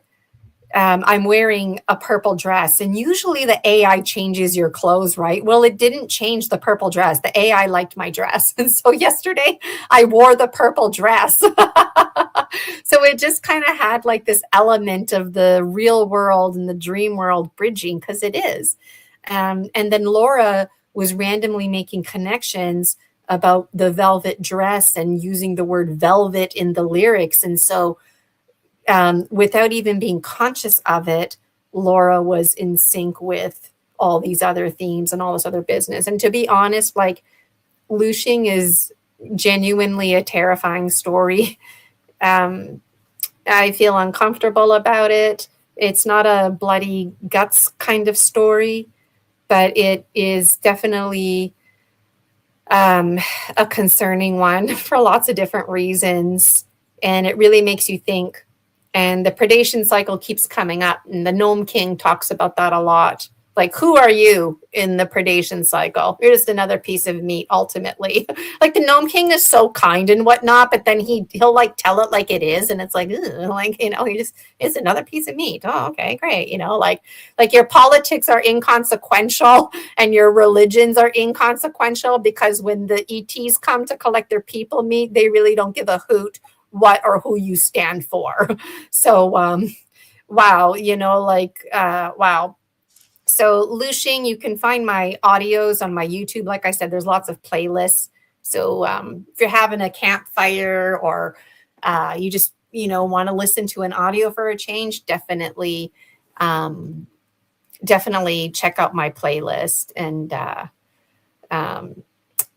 I'm wearing a purple dress, and usually the AI changes your clothes, right? Well, it didn't change the purple dress. The AI liked my dress. And so yesterday I wore the purple dress. So it just kind of had like this element of the real world and the dream world bridging, because it is. And then Laura was randomly making connections about the velvet dress and using the word velvet in the lyrics. And so without even being conscious of it, Laura was in sync with all these other themes and all this other business. And to be honest, like looshing is genuinely a terrifying story. I feel uncomfortable about it. It's not a bloody guts kind of story, but it is definitely a concerning one for lots of different reasons. And it really makes you think. And the predation cycle keeps coming up. And the Gnome King talks about that a lot. Like, who are you in the predation cycle? You're just another piece of meat, ultimately. Like, the Gnome King is so kind and whatnot, but then he'll like tell it like it is. And it's like, it's another piece of meat. Oh, okay, great. Like your politics are inconsequential and your religions are inconsequential, because when the ETs come to collect their people meat, they really don't give a hoot what or who you stand for. So, wow, wow. So looshing, you can find my audios on my YouTube. Like I said, there's lots of playlists. So if you're having a campfire or you just, want to listen to an audio for a change, definitely check out my playlist. And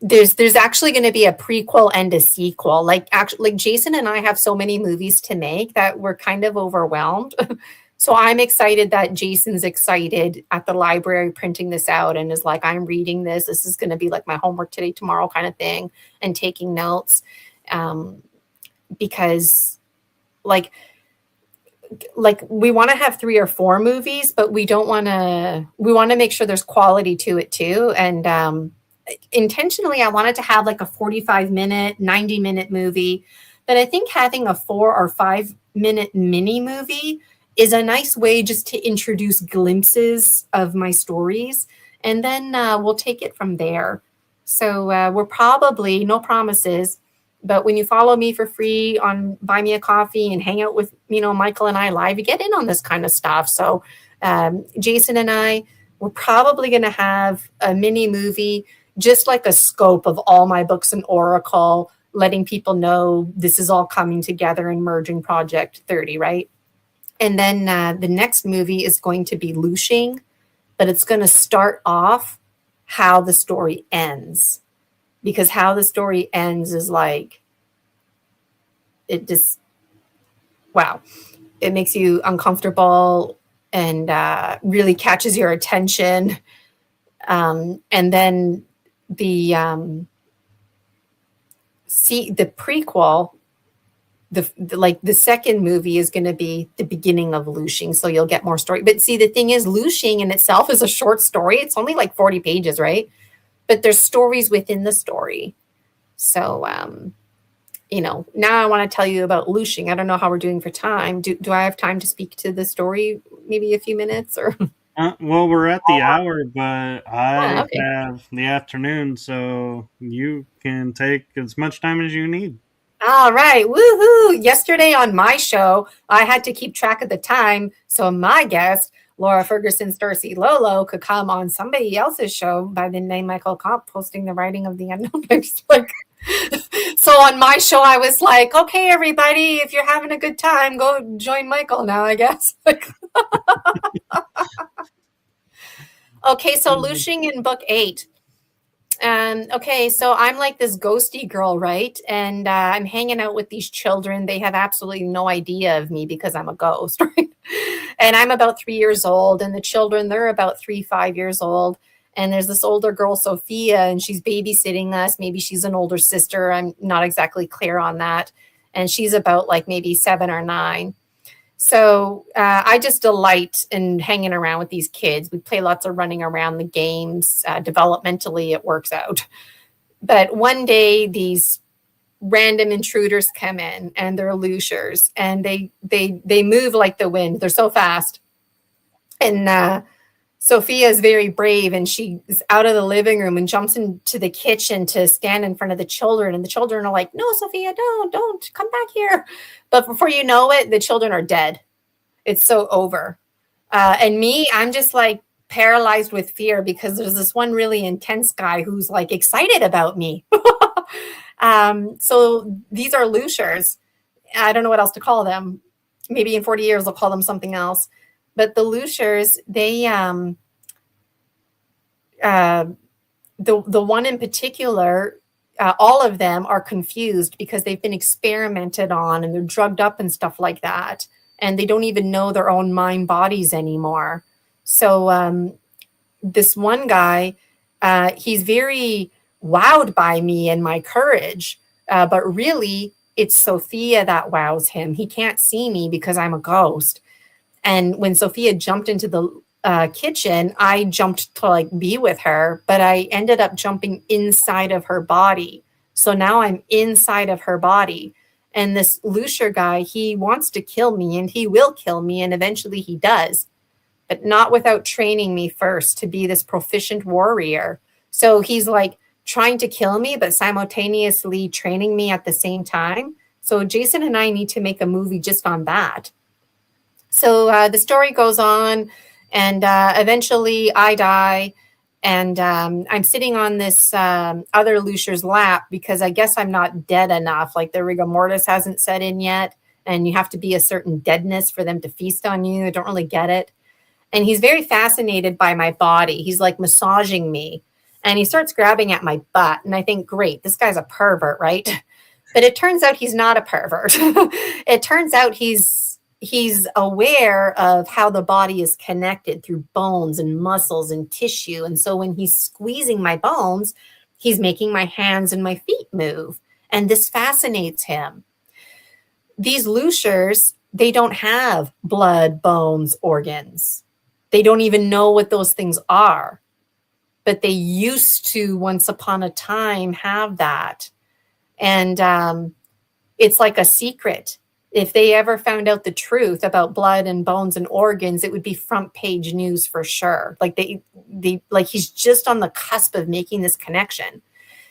there's actually going to be a prequel and a sequel. Like Jason and I have so many movies to make that we're kind of overwhelmed. So I'm excited that Jason's excited at the library printing this out and is like, I'm reading this. This is going to be like my homework today, tomorrow kind of thing, and taking notes. Because like we want to have 3 or 4 movies, but we want to make sure there's quality to it too. And intentionally, I wanted to have like a 45-minute, 90-minute movie. But I think having a 4 or 5-minute mini movie is a nice way just to introduce glimpses of my stories. And then we'll take it from there. So we're probably, no promises, but when you follow me for free on Buy Me a Coffee and hang out with, Michael and I live, you get in on this kind of stuff. So Jason and I, we're probably going to have a mini movie, just like a scope of all my books in Oracle, letting people know this is all coming together in Merging Project 30, right? And then the next movie is going to be looshing, but it's going to start off how the story ends. Because how the story ends is like, it just, wow, it makes you uncomfortable and really catches your attention. And then the the prequel, like the second movie is going to be the beginning of Lushing, so you'll get more story. But see, the thing is, Lushing in itself is a short story. It's only like 40 pages, right? But there's stories within the story. So now I want to tell you about Lushing. I don't know how we're doing for time. Do I have time to speak to the story? Maybe a few minutes or. Well, we're at the hour, but I Okay. have the afternoon, so you can take as much time as you need. All right. Woohoo. Yesterday on my show, I had to keep track of the time. So my guest, Laura Ferguson Starcy Lolo, could come on somebody else's show by the name Michael Kopp, posting the writing of the unknown. I'm just like, so on my show, I was like, okay, everybody, if you're having a good time, go join Michael now, I guess. Okay, so Lushing in book 8. Okay, so I'm like this ghosty girl, right? And I'm hanging out with these children. They have absolutely no idea of me because I'm a ghost, right? And I'm about 3 years old, and the children, they're about 5 years old. And there's this older girl, Sophia, and she's babysitting us. Maybe she's an older sister. I'm not exactly clear on that. And she's about like maybe 7 or 9. So I just delight in hanging around with these kids. We play lots of running around the games. Developmentally, it works out. But one day, these random intruders come in, and they're Lushers, and they move like the wind. They're so fast. And Sophia is very brave, and she is out of the living room and jumps into the kitchen to stand in front of the children. And the children are like, "No, Sophia, don't come back here." But before you know it, the children are dead. It's so over. And me, I'm just like paralyzed with fear because there's this one really intense guy who's like excited about me. So these are Lushers. I don't know what else to call them. Maybe in 40 years, I'll call them something else. But the Lushers, they, the one in particular, all of them are confused because they've been experimented on and they're drugged up and stuff like that. And they don't even know their own mind bodies anymore. So this one guy, he's very wowed by me and my courage. But really, it's Sophia that wows him. He can't see me because I'm a ghost. And when Sophia jumped into the kitchen, I jumped to like be with her, but I ended up jumping inside of her body. So now I'm inside of her body. And this Lusher guy, he wants to kill me, and he will kill me, and eventually he does, but not without training me first to be this proficient warrior. So he's like trying to kill me, but simultaneously training me at the same time. So Jason and I need to make a movie just on that. So the story goes on, and eventually I die, and I'm sitting on this other Lusher's lap because I guess I'm not dead enough. Like the rigor mortis hasn't set in yet, and you have to be a certain deadness for them to feast on you. I don't really get it. And he's very fascinated by my body. He's like massaging me, and he starts grabbing at my butt. And I think, great, this guy's a pervert, right? But it turns out he's not a pervert. It turns out he's aware of how the body is connected through bones and muscles and tissue. And so when he's squeezing my bones, he's making my hands and my feet move. And this fascinates him. These Lushers, they don't have blood, bones, organs. They don't even know what those things are. But they used to, once upon a time, have that. And it's like a secret. If they ever found out the truth about blood and bones and organs, it would be front page news for sure. Like they like he's just on the cusp of making this connection.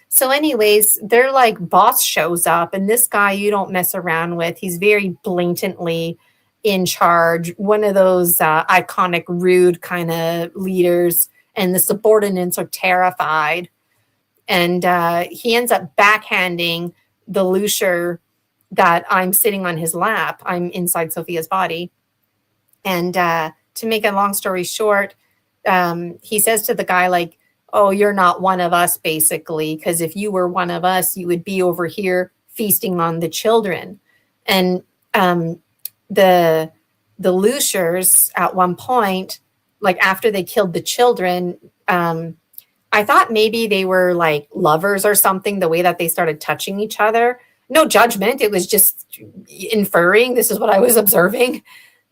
So anyways, they're like, boss shows up, and this guy you don't mess around with. He's very blatantly in charge, one of those iconic, rude kind of leaders, and the subordinates are terrified. And he ends up backhanding the Lusher that I'm sitting on his lap. I'm inside Sophia's body. And to make a long story short, he says to the guy, like, "Oh, you're not one of us, basically, because if you were one of us, you would be over here feasting on the children." And the Luciers at one point, like after they killed the children, I thought maybe they were like lovers or something, the way that they started touching each other. No judgment. It was just inferring. This is what I was observing.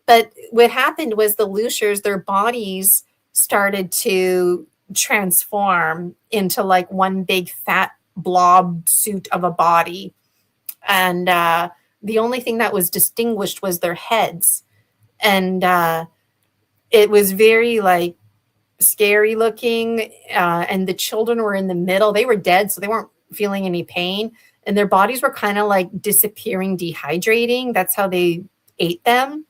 But what happened was the Luciers, their bodies started to transform into like one big fat blob suit of a body. And the only thing that was distinguished was their heads. And it was very like scary looking. And the children were in the middle. They were dead, so they weren't feeling any pain. And their bodies were kind of like disappearing, dehydrating. That's how they ate them.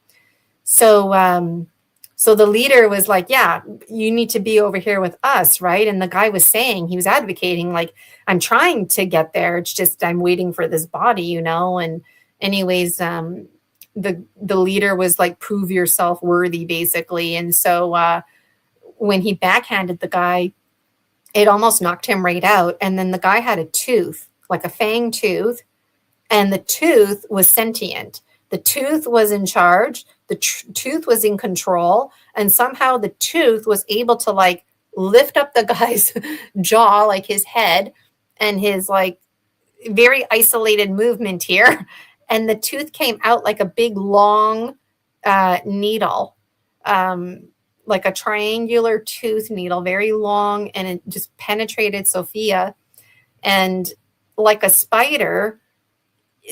So so the leader was like, yeah, you need to be over here with us, right? And the guy was saying, he was advocating, like, I'm trying to get there. It's just I'm waiting for this body, you know. And anyways, the leader was like, prove yourself worthy, basically. And so when he backhanded the guy, it almost knocked him right out. And then the guy had a tooth, like a fang tooth, and the tooth was sentient. The tooth was in charge. The tooth was in control. And somehow the tooth was able to like lift up the guy's jaw, like his head, and his like very isolated movement here. And the tooth came out like a big long needle, like a triangular tooth needle, very long, and it just penetrated Sophia. And like a spider,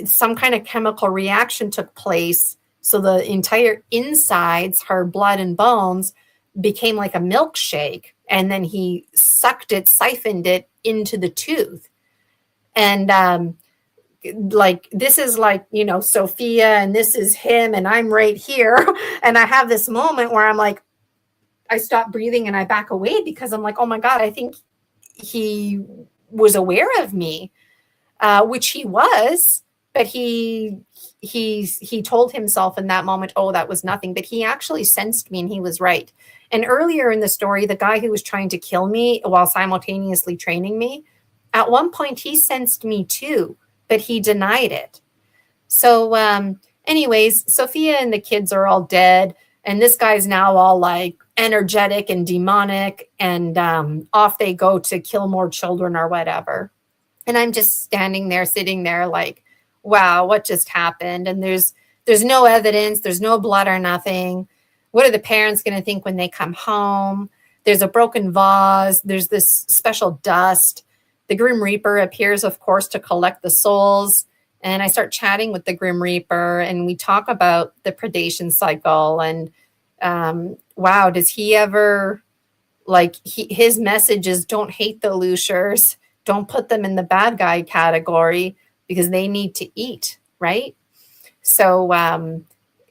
some kind of chemical reaction took place. So the entire insides, her blood and bones, became like a milkshake. And then he sucked it, siphoned it into the tooth. And like, this is like, you know, Sophia, and this is him, and I'm right here. And I have this moment where I'm like, I stop breathing and I back away because I'm like, oh my God, I think he was aware of me, which he was. But he told himself in that moment, oh, that was nothing. But he actually sensed me, and he was right. And earlier in the story, the guy who was trying to kill me while simultaneously training me, at one point he sensed me too, but he denied it. So anyways, Sophia and the kids are all dead. And this guy's now all like energetic and demonic. And off they go to kill more children or whatever. And I'm just standing there, sitting there like, wow, what just happened? And there's no evidence, there's no blood or nothing. What are the parents going to think when they come home? There's a broken vase, there's this special dust. The Grim Reaper appears, of course, to collect the souls. And I start chatting with the Grim Reaper, and we talk about the predation cycle. And wow, does he ever, like, his message is, don't hate the Luciers, don't put them in the bad guy category, because they need to eat, right? So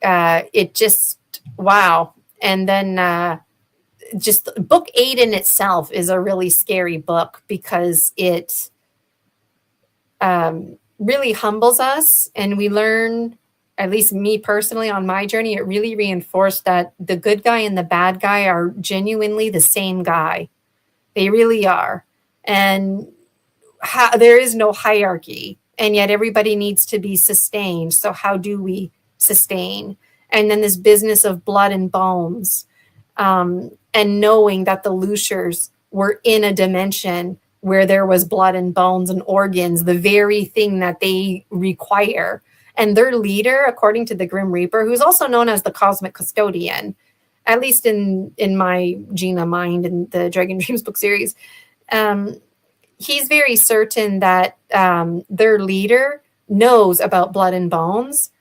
it just, wow. And then just book 8 in itself is a really scary book, because it really humbles us, and we learn, at least me personally on my journey, it really reinforced that the good guy and the bad guy are genuinely the same guy. They really are. And there is no hierarchy. And yet everybody needs to be sustained. So how do we sustain? And then this business of blood and bones, and knowing that the Luciers were in a dimension where there was blood and bones and organs, the very thing that they require. And their leader, according to the Grim Reaper, who's also known as the Cosmic Custodian, at least in my Gina mind in the Dragon Dreams book series, he's very certain that their leader knows about blood and bones,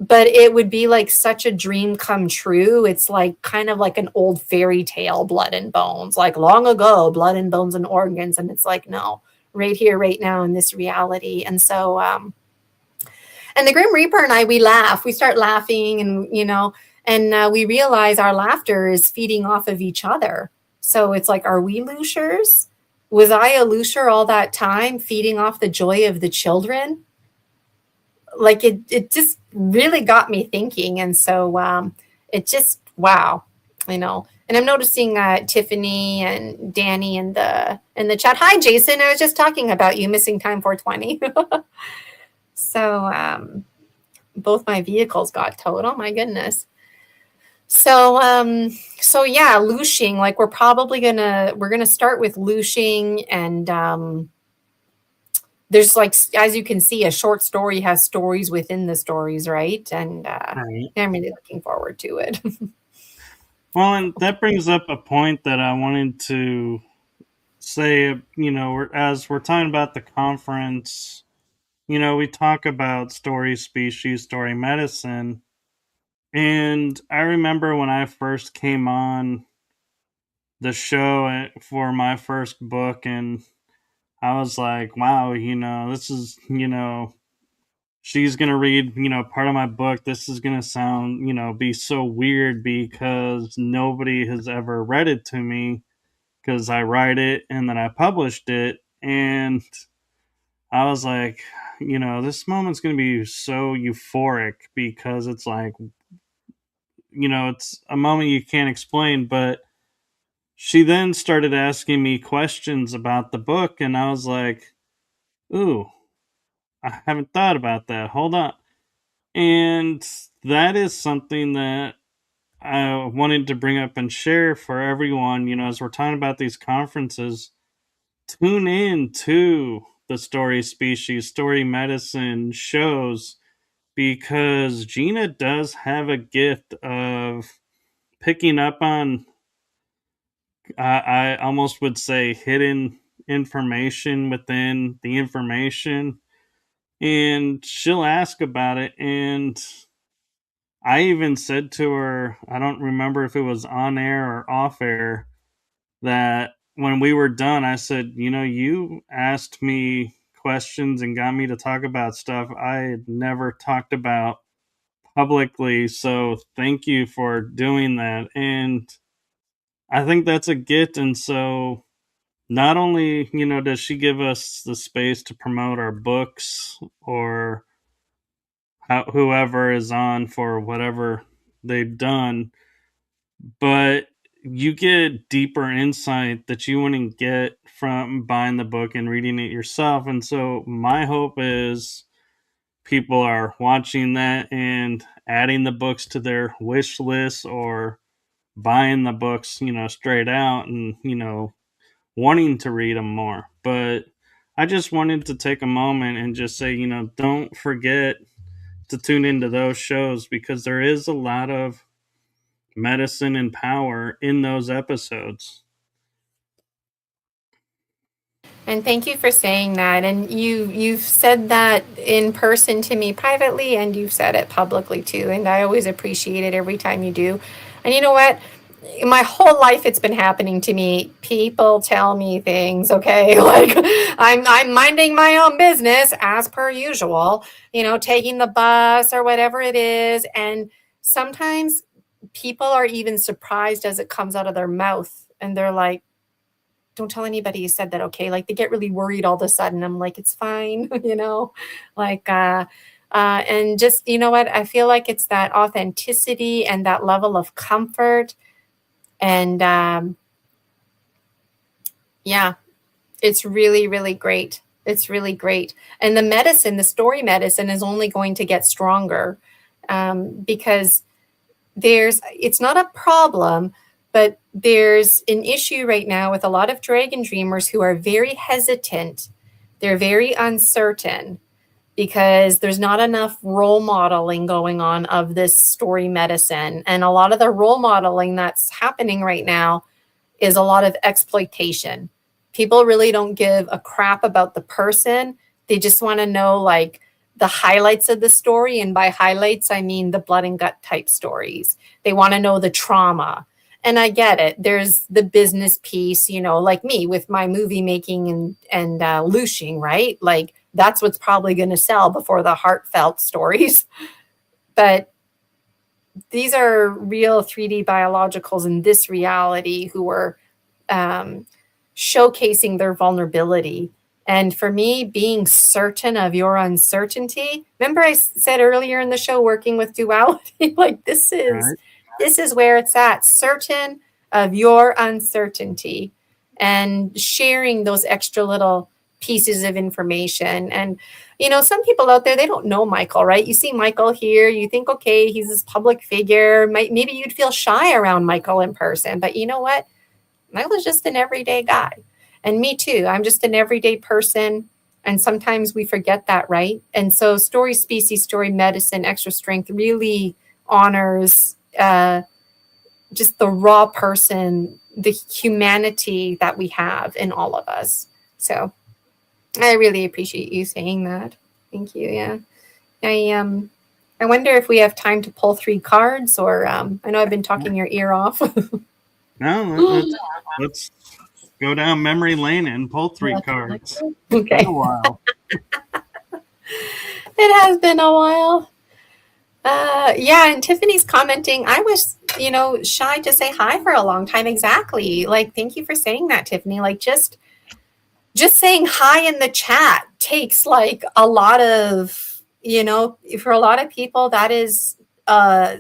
but it would be like such a dream come true. It's like kind of like an old fairy tale, blood and bones, like long ago, blood and bones and organs. And it's like, no, right here, right now in this reality. And so, and the Grim Reaper and I, we laugh, we start laughing, and, you know, and we realize our laughter is feeding off of each other. So it's like, are we Luciers? Was I a Lucier all that time, feeding off the joy of the children? Like it just really got me thinking. And so it just, wow, you know. And I'm noticing Tiffany and Danny in the chat. Hi, Jason. I was just talking about you, missing time 420. So both my vehicles got towed. Oh my goodness. So yeah, looshing, like we're gonna start with looshing, and there's like, as you can see, a short story has stories within the stories, right? And Right. I'm really looking forward to it. Well, and that brings up a point that I wanted to say. As we're talking about the conference, we talk about story species, story medicine. And I remember when I first came on the show for my first book, and I was like, wow, this is, she's going to read, part of my book. This is going to sound, be so weird because nobody has ever read it to me because I write it and then I published it. And I was like, this moment's going to be so euphoric because it's like, it's a moment you can't explain. But she then started asking me questions about the book, and I was like, ooh, I haven't thought about that. Hold on. And that is something that I wanted to bring up and share for everyone. As we're talking about these conferences, tune in to the story species, story medicine shows, because Gina does have a gift of picking up on, I almost would say, hidden information within the information. And she'll ask about it. And I even said to her, I don't remember if it was on air or off air, that when we were done, I said, you asked me questions and got me to talk about stuff I had never talked about publicly. So thank you for doing that. And I think that's a gift. And so not only, does she give us the space to promote our books or whoever is on for whatever they've done, but you get deeper insight that you wouldn't get from buying the book and reading it yourself. And so my hope is people are watching that and adding the books to their wish list or buying the books, straight out, and, wanting to read them more. But I just wanted to take a moment and just say, don't forget to tune into those shows because there is a lot of medicine and power in those episodes. And thank you for saying that. And you've said that in person to me privately, and you've said it publicly too. And I always appreciate it every time you do. And you know what? My whole life it's been happening to me. People tell me things, okay? Like I'm minding my own business as per usual, taking the bus or whatever it is. And sometimes people are even surprised as it comes out of their mouth, and they're like, don't tell anybody you said that, okay? Like they get really worried all of a sudden. I'm like, it's fine, like, and just, you know what? I feel like it's that authenticity and that level of comfort. And yeah, it's really, really great. It's really great. And the medicine, the story medicine is only going to get stronger because it's not a problem, but there's an issue right now with a lot of dragon dreamers who are very hesitant. They're very uncertain because there's not enough role modeling going on of this story medicine. And a lot of the role modeling that's happening right now is a lot of exploitation. People really don't give a crap about the person. They just want to know like the highlights of the story. And by highlights, I mean the blood and gut type stories. They want to know the trauma. And I get it. There's the business piece, like me with my movie making and looshing, right? Like that's what's probably going to sell before the heartfelt stories. But these are real 3D biologicals in this reality who are showcasing their vulnerability. And for me, being certain of your uncertainty, remember I said earlier in the show, working with duality, like this is where it's at, certain of your uncertainty and sharing those extra little pieces of information. And, you know, some people out there, they don't know Michael, right? You see Michael here, you think, okay, he's this public figure. Maybe you'd feel shy around Michael in person, but you know what? Michael's just an everyday guy. And me too. I'm just an everyday person. And sometimes we forget that, right? And so Story Species, Story Medicine, Extra Strength really honors just the raw person, the humanity that we have in all of us. So I really appreciate you saying that. Thank you. Yeah. I wonder if we have time to pull 3 cards, or I know I've been talking your ear off. No, let's go down memory lane and pull 3 cards. Okay. It's been a while. It has been a while. Yeah, and Tiffany's commenting, I was, you know, shy to say hi for a long time. Exactly. Like, thank you for saying that, Tiffany. Like, just saying hi in the chat takes like a lot of, you know, for a lot of people, that is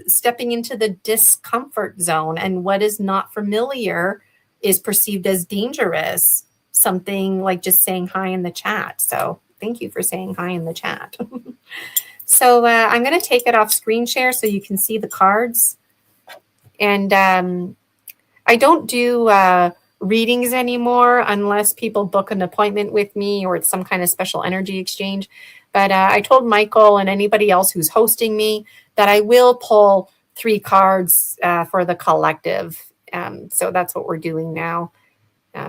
stepping into the discomfort zone, and what is not familiar is perceived as dangerous. Something like just saying hi in the chat. So thank you for saying hi in the chat. So I'm going to take it off screen share so you can see the cards. And I don't do readings anymore unless people book an appointment with me or it's some kind of special energy exchange. But I told Michael and anybody else who's hosting me that I will pull 3 cards for the collective. So that's what we're doing now.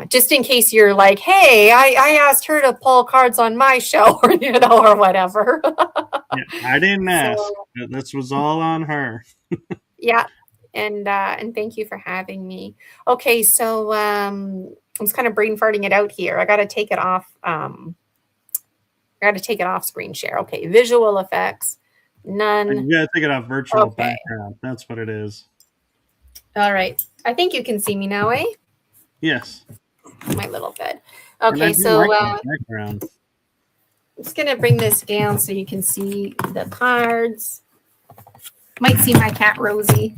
Just in case you're like, hey, I asked her to pull cards on my show, or, you know, or whatever. Yeah, I didn't ask. This was all on her. Yeah. And thank you for having me. Okay. So I'm just kind of brain farting it out here. I got to take it off. Screen share. Okay. Visual effects. None. You got to take it off virtual background. That's what it is. All right. I think you can see me now, eh? Yes. My little bed. Okay. So background. I'm just going to bring this down so you can see the cards. Might see my cat, Rosie.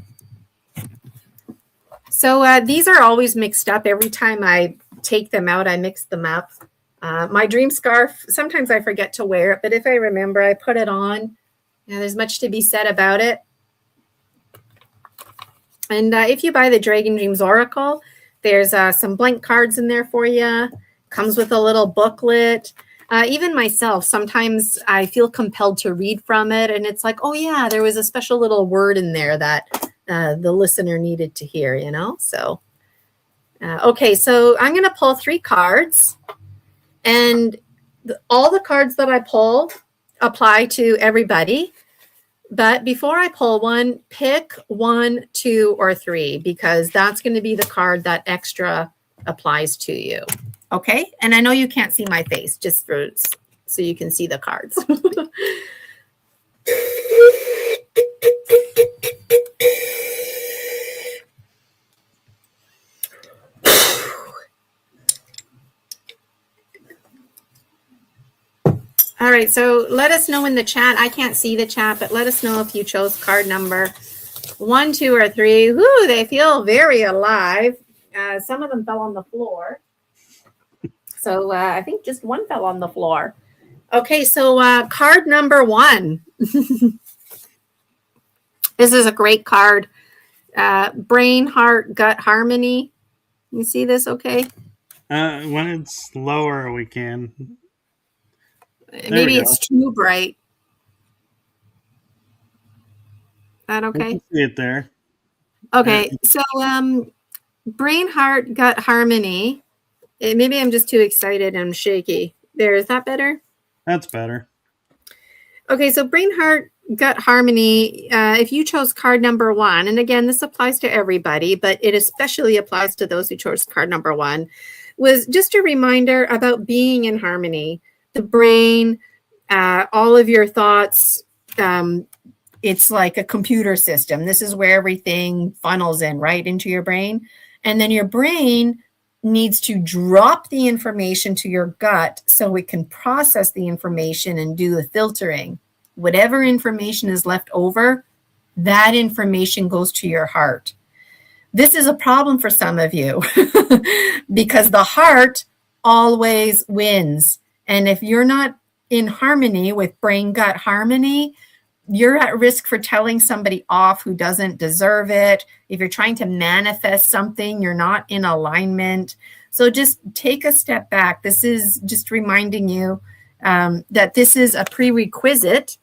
So these are always mixed up. Every time I take them out, I mix them up. My dream scarf, sometimes I forget to wear it, but if I remember, I put it on. You know, there's much to be said about it. And if you buy the Dragon Dreams Oracle, there's some blank cards in there for you. Comes with a little booklet. Even myself, sometimes I feel compelled to read from it. And it's like, oh, yeah, there was a special little word in there that the listener needed to hear, you know? So, okay, so I'm going to pull 3 cards. And all the cards that I pull apply to everybody. But before I pull one, pick 1, 2, or 3, because that's going to be the card that extra applies to you. Okay. And I know you can't see my face, just so you can see the cards. All right, so let us know in the chat. I can't see the chat, but let us know if you chose card number 1, 2, or 3. Whoo, they feel very alive. Some of them fell on the floor. So I think just one fell on the floor. Okay, so card number 1. This is a great card. Brain, Heart, Gut Harmony. You see this okay? When it's lower, we can. Maybe it's too bright. That okay? We can see it there. Okay, so Brain, Heart, Gut Harmony. Maybe I'm just too excited and shaky. There, is that better? That's better. Okay, so Brain, Heart, Gut Harmony, if you chose card number 1, and again, this applies to everybody, but it especially applies to those who chose card number 1, was just a reminder about being in harmony. The brain, all of your thoughts, it's like a computer system. This is where everything funnels in, right, into your brain. And then your brain needs to drop the information to your gut so it can process the information and do the filtering. Whatever information is left over, that information goes to your heart. This is a problem for some of you because the heart always wins. And if you're not in harmony with brain-gut harmony, you're at risk for telling somebody off who doesn't deserve it. If you're trying to manifest something, you're not in alignment. So just take a step back. This is just reminding you that this is a prerequisite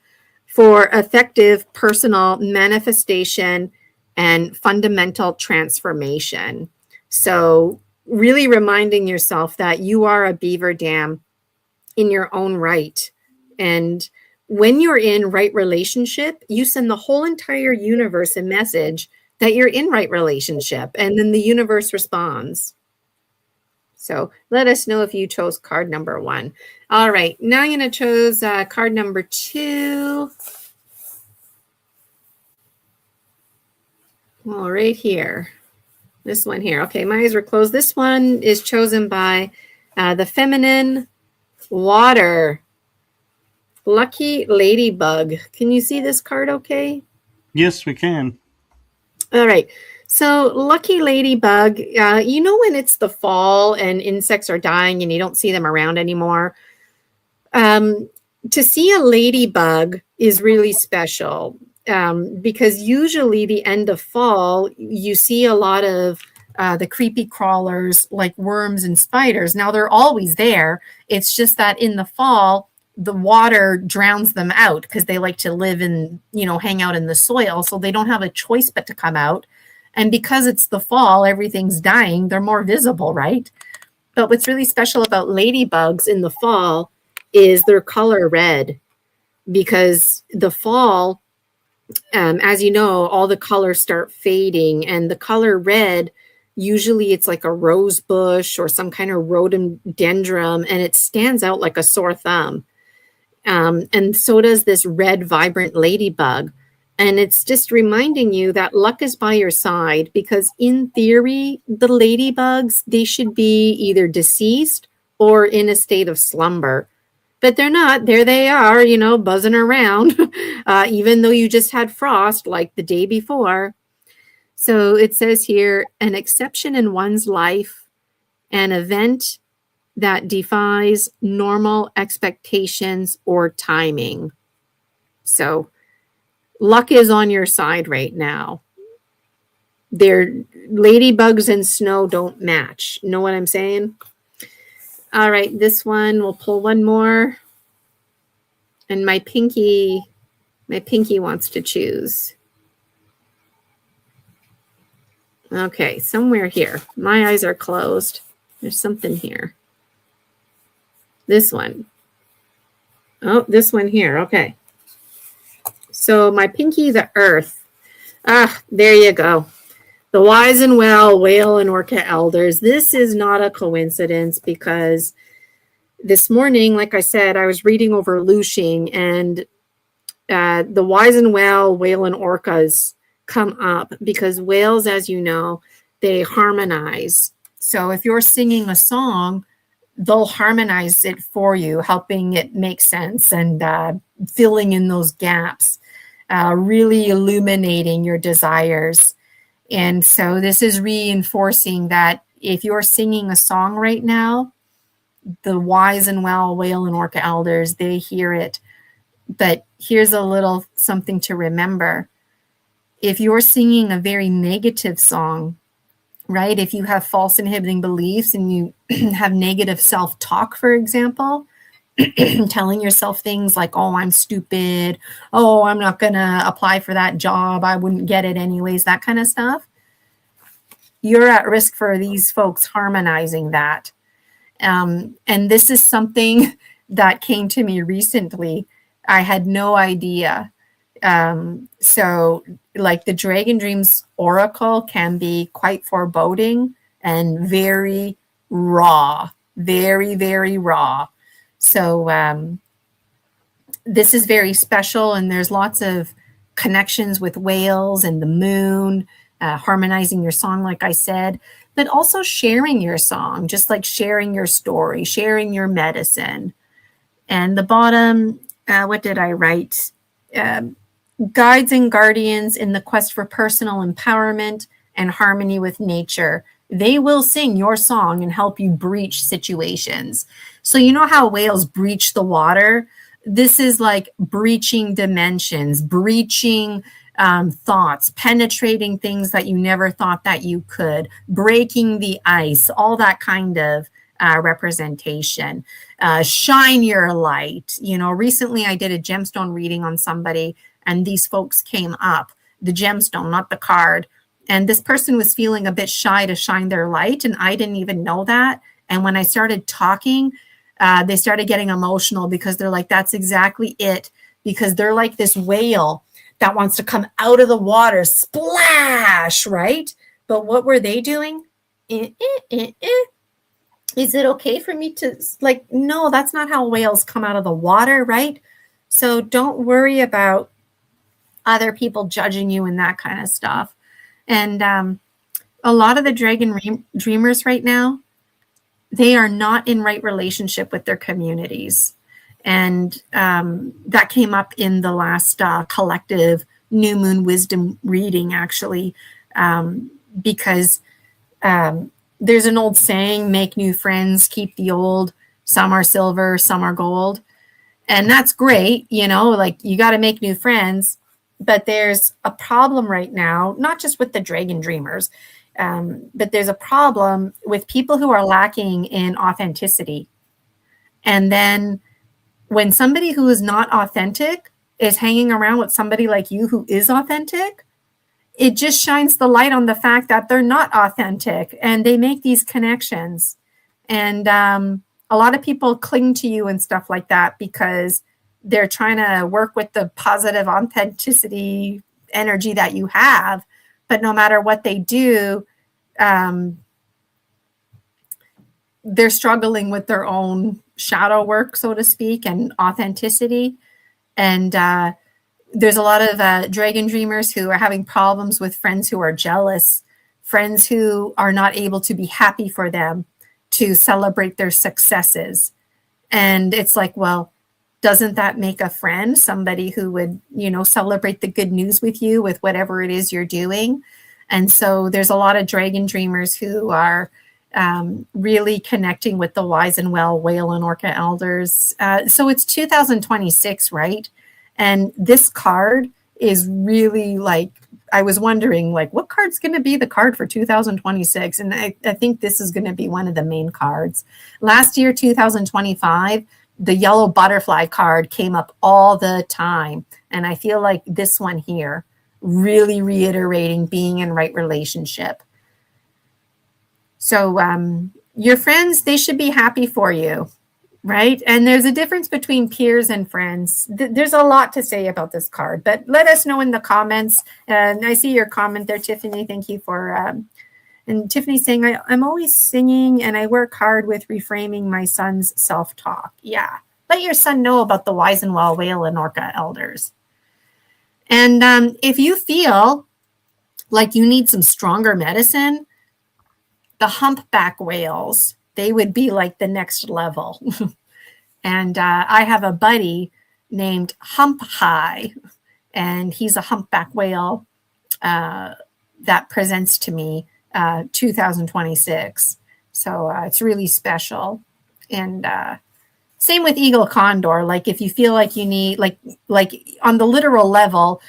for effective personal manifestation and fundamental transformation. So really reminding yourself that you are a beaver dam in your own right. And when you're in right relationship, you send the whole entire universe a message that you're in right relationship, and then the universe responds. So let us know if you chose card number 1. All right, now I'm going to choose card number 2. Well, right here. This one here. Okay, my eyes were closed. This one is chosen by the feminine water. Lucky Ladybug. Can you see this card okay? Yes, we can. All right. So Lucky Ladybug, you know when it's the fall and insects are dying and you don't see them around anymore? To see a ladybug is really special because usually the end of fall, you see a lot of the creepy crawlers like worms and spiders. Now, they're always there. It's just that in the fall, the water drowns them out because they like to live in, hang out in the soil. So they don't have a choice but to come out. And because it's the fall, everything's dying. They're more visible, right? But what's really special about ladybugs in the fall is their color red, because the fall, as you know, all the colors start fading, and the color red, usually it's like a rose bush or some kind of rhododendron, and it stands out like a sore thumb. And so does this red, vibrant ladybug. And it's just reminding you that luck is by your side, because in theory, the ladybugs, they should be either deceased or in a state of slumber. But they're not. There they are, buzzing around, even though you just had frost like the day before. So it says here, an exception in one's life, an event that defies normal expectations or timing. So luck is on your side right now. Ladybugs and snow don't match. Know what I'm saying? All right, this one, we'll pull one more. And my pinky wants to choose. Okay, somewhere here. My eyes are closed. There's something here. This one. Oh, this one here. Okay. So my pinky, the earth. There you go. The wise and well, whale and orca elders. This is not a coincidence, because this morning, like I said, I was reading over Lushing, and the wise and well, whale and orcas come up because whales, as you know, they harmonize. So if you're singing a song, they'll harmonize it for you, helping it make sense and filling in those gaps, really illuminating your desires. And so this is reinforcing that if you're singing a song right now, the wise and well whale and orca elders, they hear it. But here's a little something to remember. If you're singing a very negative song, right? If you have false inhibiting beliefs and you have negative self-talk, for example, telling yourself things like, oh, I'm stupid. Oh, I'm not going to apply for that job. I wouldn't get it anyways, that kind of stuff. You're at risk for these folks harmonizing that. And this is something that came to me recently. I had no idea. So like the Dragon Dreams Oracle can be quite foreboding and very raw, very, very raw. So this is very special, and there's lots of connections with whales and the moon, harmonizing your song, like I said, but also sharing your song, just like sharing your story, sharing your medicine. And the bottom, what did I write? Guides and guardians in the quest for personal empowerment and harmony with nature. They will sing your song and help you breach situations. So you know how whales breach the water? This is like breaching dimensions, breaching thoughts, penetrating things that you never thought that you could, breaking the ice, all that kind of representation. Shine your light. You know, recently I did a gemstone reading on somebody, and these folks came up, the gemstone, not the card. And this person was feeling a bit shy to shine their light, and I didn't even know that. And when I started talking, they started getting emotional because they're like, that's exactly it. Because they're like this whale that wants to come out of the water, splash, right? But what were they doing? Is it okay for me to, like, no, that's not how whales come out of the water, right? So don't worry about other people judging you and that kind of stuff. And a lot of the dragon dreamers right now, they are not in right relationship with their communities. And that came up in the last collective new moon wisdom reading, actually, because there's an old saying, make new friends, keep the old. Some are silver, some are gold. And that's great, you know, like you got to make new friends. But there's a problem right now, not just with the dragon dreamers, but there's a problem with people who are lacking in authenticity. And then when somebody who is not authentic is hanging around with somebody like you who is authentic, it just shines the light on the fact that they're not authentic, and they make these connections. And a lot of people cling to you and stuff like that because they're trying to work with the positive authenticity energy that you have. But no matter what they do, they're struggling with their own shadow work, so to speak, and authenticity. And there's a lot of dragon dreamers who are having problems with friends who are jealous, friends who are not able to be happy for them, to celebrate their successes. And it's like, well, doesn't that make a friend, somebody who would, you know, celebrate the good news with you with whatever it is you're doing? And so there's a lot of dragon dreamers who are really connecting with the wise and well whale and orca elders. So it's 2026, right? And this card is really like, I was wondering, like, what card's going to be the card for 2026? And I think this is going to be one of the main cards. Last year, 2025, the yellow butterfly card came up all the time. And I feel like this one here, really reiterating being in right relationship. So your friends, they should be happy for you, right? And there's a difference between peers and friends. There's a lot to say about this card, but let us know in the comments. And I see your comment there, Tiffany. Thank you for, and Tiffany saying, I'm always singing and I work hard with reframing my son's self-talk. Yeah, let your son know about the wise and well whale and orca elders. And if you feel like you need some stronger medicine, the humpback whales, they would be like the next level. And I have a buddy named Hump High, and he's a humpback whale that presents to me 2026. So it's really special. And same with eagle condor. Like if you feel like you need, like on the literal level,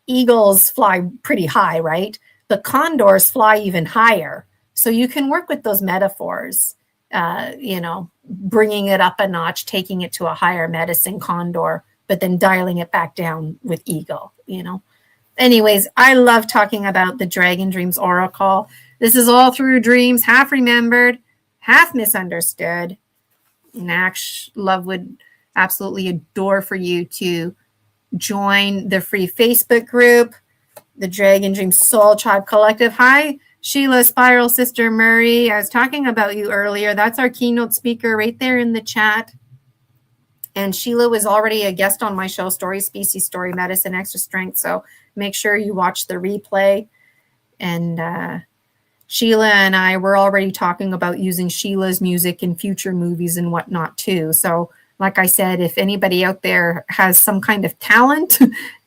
eagles fly pretty high, right? The condors fly even higher. So you can work with those metaphors, you know, bringing it up a notch, taking it to a higher medicine condor, but then dialing it back down with eagle, you know. Anyways, I love talking about the Dragon Dreams Oracle. This is all through dreams, half remembered, half misunderstood. And love would absolutely adore for you to join the free Facebook group, the Dragon Dream Soul Tribe Collective. Hi, Sheila Spiral Sister Murray. I was talking about you earlier. That's our keynote speaker right there in the chat. And Sheila was already a guest on my show, Story, Species, Story, Medicine, Extra Strength. So make sure you watch the replay. And Sheila and I were already talking about using Sheila's music in future movies and whatnot too. So like I said, if anybody out there has some kind of talent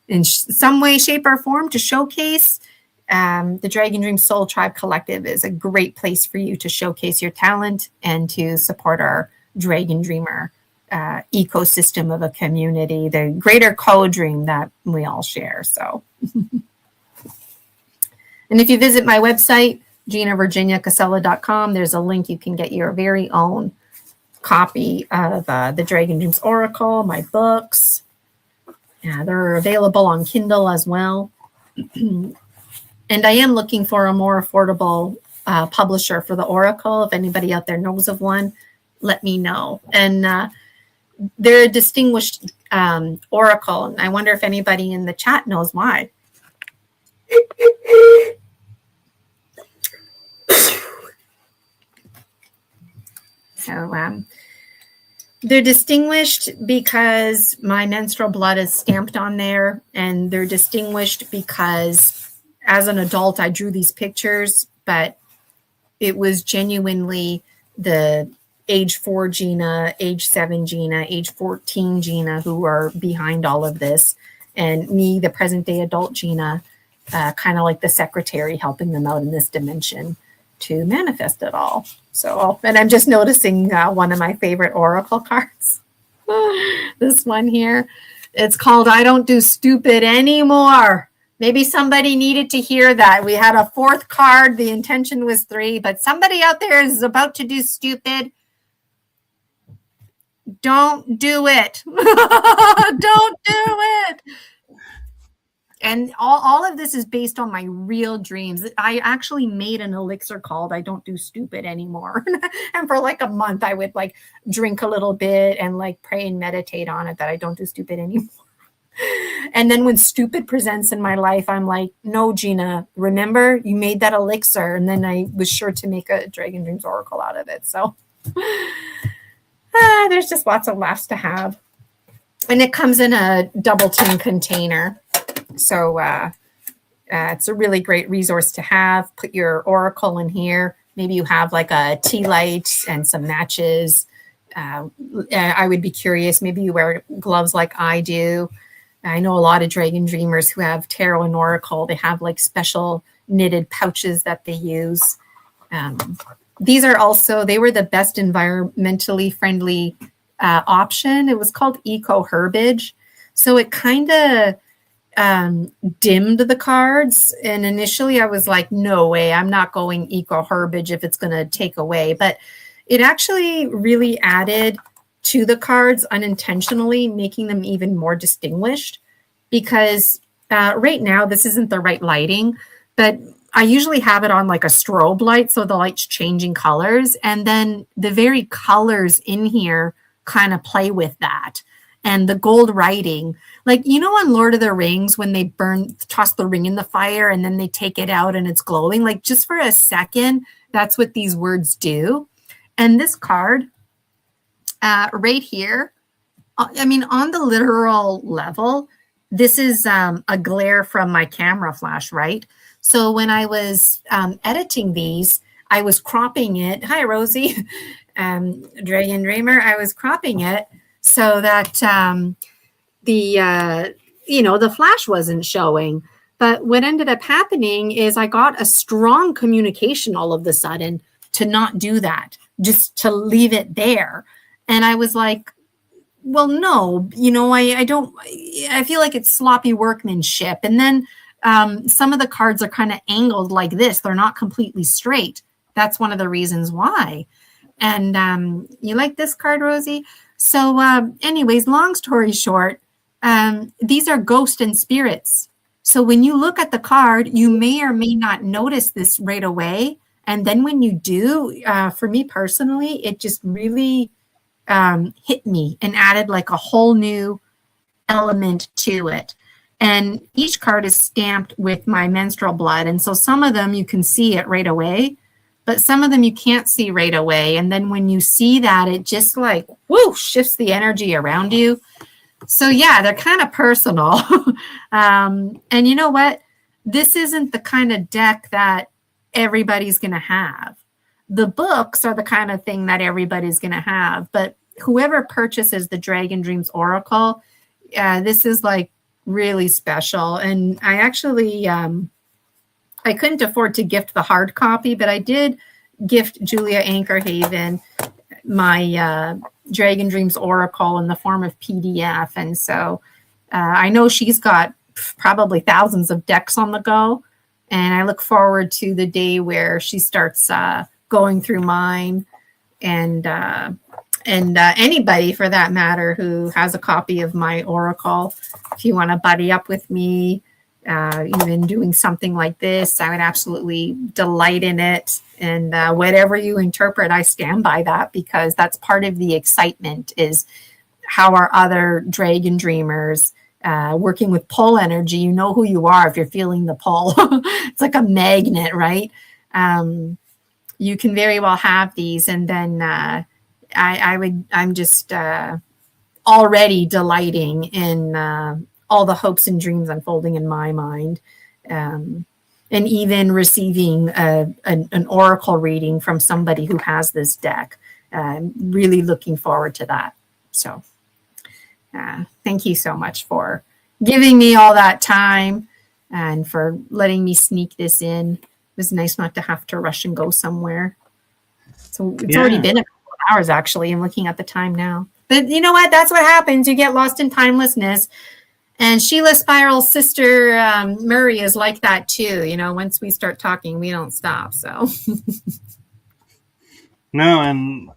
in some way, shape, or form to showcase, The Dragon Dream Soul Tribe Collective is a great place for you to showcase your talent and to support our Dragon Dreamer ecosystem of a community, the greater co-dream that we all share. So, and if you visit my website, GinaVirginiaCasella.com, there's a link you can get your very own copy of the Dragon Dreams Oracle, my books. Yeah, they're available on Kindle as well. And I am looking for a more affordable publisher for the Oracle. If anybody out there knows of one, let me know. And they're a distinguished Oracle. And I wonder if anybody in the chat knows why. So they're distinguished because my menstrual blood is stamped on there, and they're distinguished because as an adult, I drew these pictures, but it was genuinely the age 4 Gina, age 7 Gina, age 14 Gina who are behind all of this, and me, the present day adult Gina, kind of like the secretary helping them out in this dimension to manifest it all. So, and I'm just noticing one of my favorite Oracle cards. This one here. It's called I Don't Do Stupid Anymore. Maybe somebody needed to hear that. We had a 4th card. The intention was 3, but somebody out there is about to do stupid. Don't do it. Don't do it. And all of this is based on my real dreams. I actually made an elixir called I Don't Do Stupid Anymore. And for like a month, I would like drink a little bit and like pray and meditate on it that I don't do stupid anymore. And then when stupid presents in my life, I'm like, no, Gina, remember you made that elixir. And then I was sure to make a Dragon Dreams Oracle out of it. So there's just lots of laughs to have. And it comes in a double tin container. So it's a really great resource to have. Put your Oracle in here. Maybe you have like a tea light and some matches. I would be curious. Maybe you wear gloves like I do. I know a lot of Dragon Dreamers who have tarot and Oracle. They have like special knitted pouches that they use. These are also, they were the best environmentally friendly option. It was called Eco Herbage. So it kind of dimmed the cards. And initially I was like, no way, I'm not going Eco Herbage if it's going to take away. But it actually really added to the cards unintentionally, making them even more distinguished, because right now this isn't the right lighting, but I usually have it on like a strobe light, so the light's changing colors, and then the very colors in here kind of play with that. And the gold writing, like, you know, on Lord of the Rings, when they toss the ring in the fire and then they take it out and it's glowing, like just for a second, that's what these words do. And this card right here, I mean, on the literal level, this is a glare from my camera flash, right? So when I was editing these, I was cropping it. Hi, Rosie, Dragon Dreamer. I was cropping it so that the flash wasn't showing. But what ended up happening is I got a strong communication all of a sudden to not do that, just to leave it there. And I was like, well, no, I feel like it's sloppy workmanship. And then some of the cards are kind of angled like this. They're not completely straight. That's one of the reasons why. And you like this card, Rosie? So anyways, long story short, these are ghosts and spirits. So when you look at the card, you may or may not notice this right away. And then when you do, for me personally, it just really hit me and added like a whole new element to it. And each card is stamped with my menstrual blood. And so some of them you can see it right away, but some of them you can't see right away. And then when you see that, it just like, whoo, shifts the energy around you. So yeah, they're kind of personal. And you know what? This isn't the kind of deck that everybody's going to have. The books are the kind of thing that everybody's going to have. But whoever purchases the Dragon Dreams Oracle, this is like really special. And I actually I couldn't afford to gift the hard copy, but I did gift Julia Ankerhaven my Dragon Dreams Oracle in the form of PDF. And so I know she's got probably thousands of decks on the go. And I look forward to the day where she starts going through mine, and anybody for that matter who has a copy of my Oracle. If you want to buddy up with me, even doing something like this, I would absolutely delight in it. And whatever you interpret, I stand by that, because that's part of the excitement, is how our other dragon dreamers working with pull energy. You know who you are if you're feeling the pull. It's like a magnet, right? You can very well have these, and then I'm just already delighting in all the hopes and dreams unfolding in my mind, and even receiving an oracle reading from somebody who has this deck. Really looking forward to that. So thank you so much for giving me all that time and for letting me sneak this in. It was nice not to have to rush and go somewhere. So it's already been a couple of hours, actually. I'm looking at the time now. But you know what? That's what happens. You get lost in timelessness. And Sheila Spiral's sister, Murray, is like that too. You know, once we start talking, we don't stop. So. No, and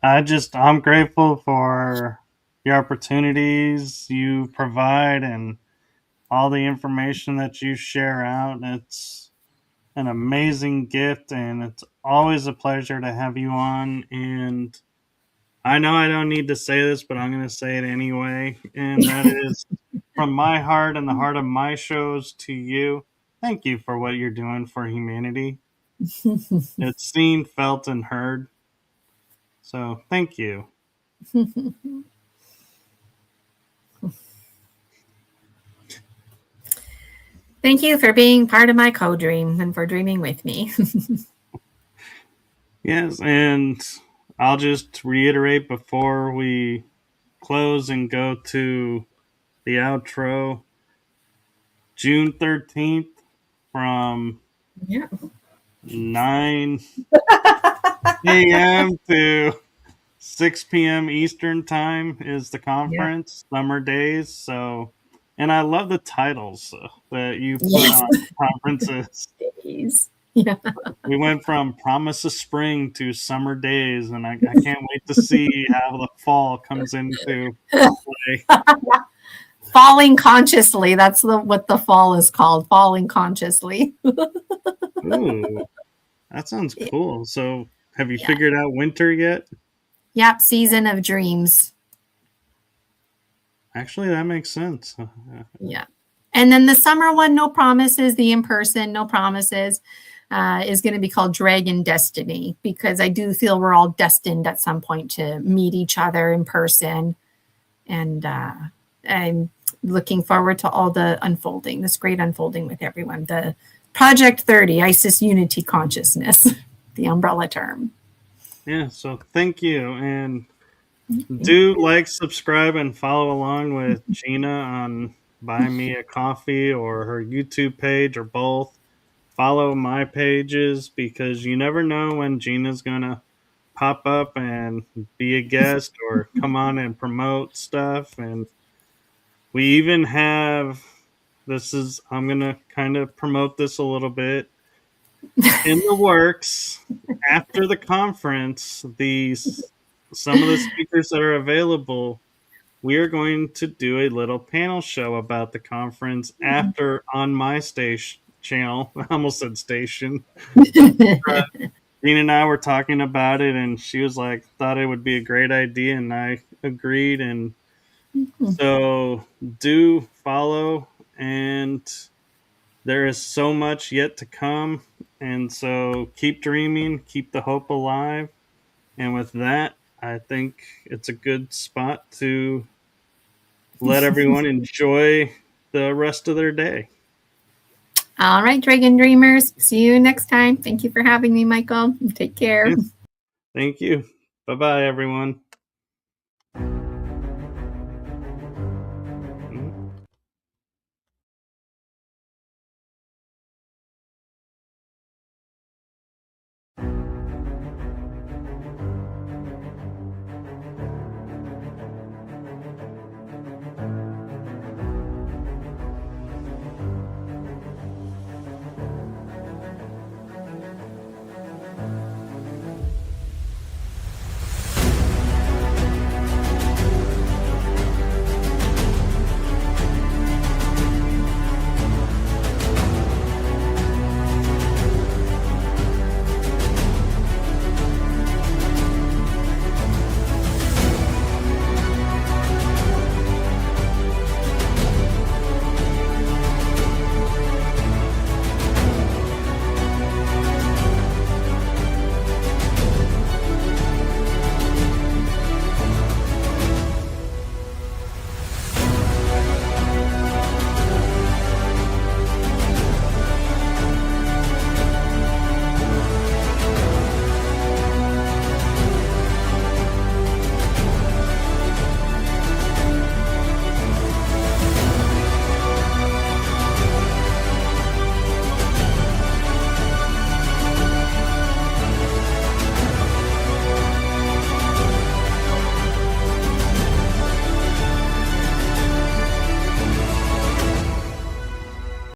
I'm grateful for the opportunities you provide and all the information that you share out. It's an amazing gift, and it's always a pleasure to have you on. And I know I don't need to say this, but I'm going to say it anyway. And that is, from my heart and the heart of my shows to you, thank you for what you're doing for humanity. It's seen, felt, and heard. So thank you. Thank you for being part of my co-dream and for dreaming with me. Yes, and I'll just reiterate before we close and go to the outro. June 13th from 9 a.m. to 6 p.m. Eastern time is the conference, Summer Days. So, and I love the titles that you put on conferences. Yeah. We went from Promise of Spring to Summer Days, and I can't wait to see how the fall comes into play. Falling consciously. That's what the fall is called. Falling consciously. Ooh, that sounds cool. So, have you figured out winter yet? Yep, season of dreams. Actually, that makes sense. Yeah. And then the summer one, no promises, the in-person, no promises, is going to be called Dragon Destiny, because I do feel we're all destined at some point to meet each other in person. And I'm looking forward to all the unfolding, this great unfolding with everyone. The Project 30, Isis Unity Consciousness, the umbrella term. Yeah, so thank you. And do like, subscribe, and follow along with Gina on Buy Me a Coffee or her YouTube page, or both. Follow my pages, because you never know when Gina's going to pop up and be a guest or come on and promote stuff. And we even have, I'm going to kind of promote this a little bit, in the works. After the conference, some of the speakers that are available, we are going to do a little panel show about the conference after on my station channel. I almost said station. Gina and I were talking about it, and she was like, thought it would be a great idea, and I agreed. And so do follow, and there is so much yet to come. And so keep dreaming, keep the hope alive. And with that, I think it's a good spot to let everyone enjoy the rest of their day. All right, Dragon Dreamers. See you next time. Thank you for having me, Michael. Take care. Yes. Thank you. Bye-bye, everyone.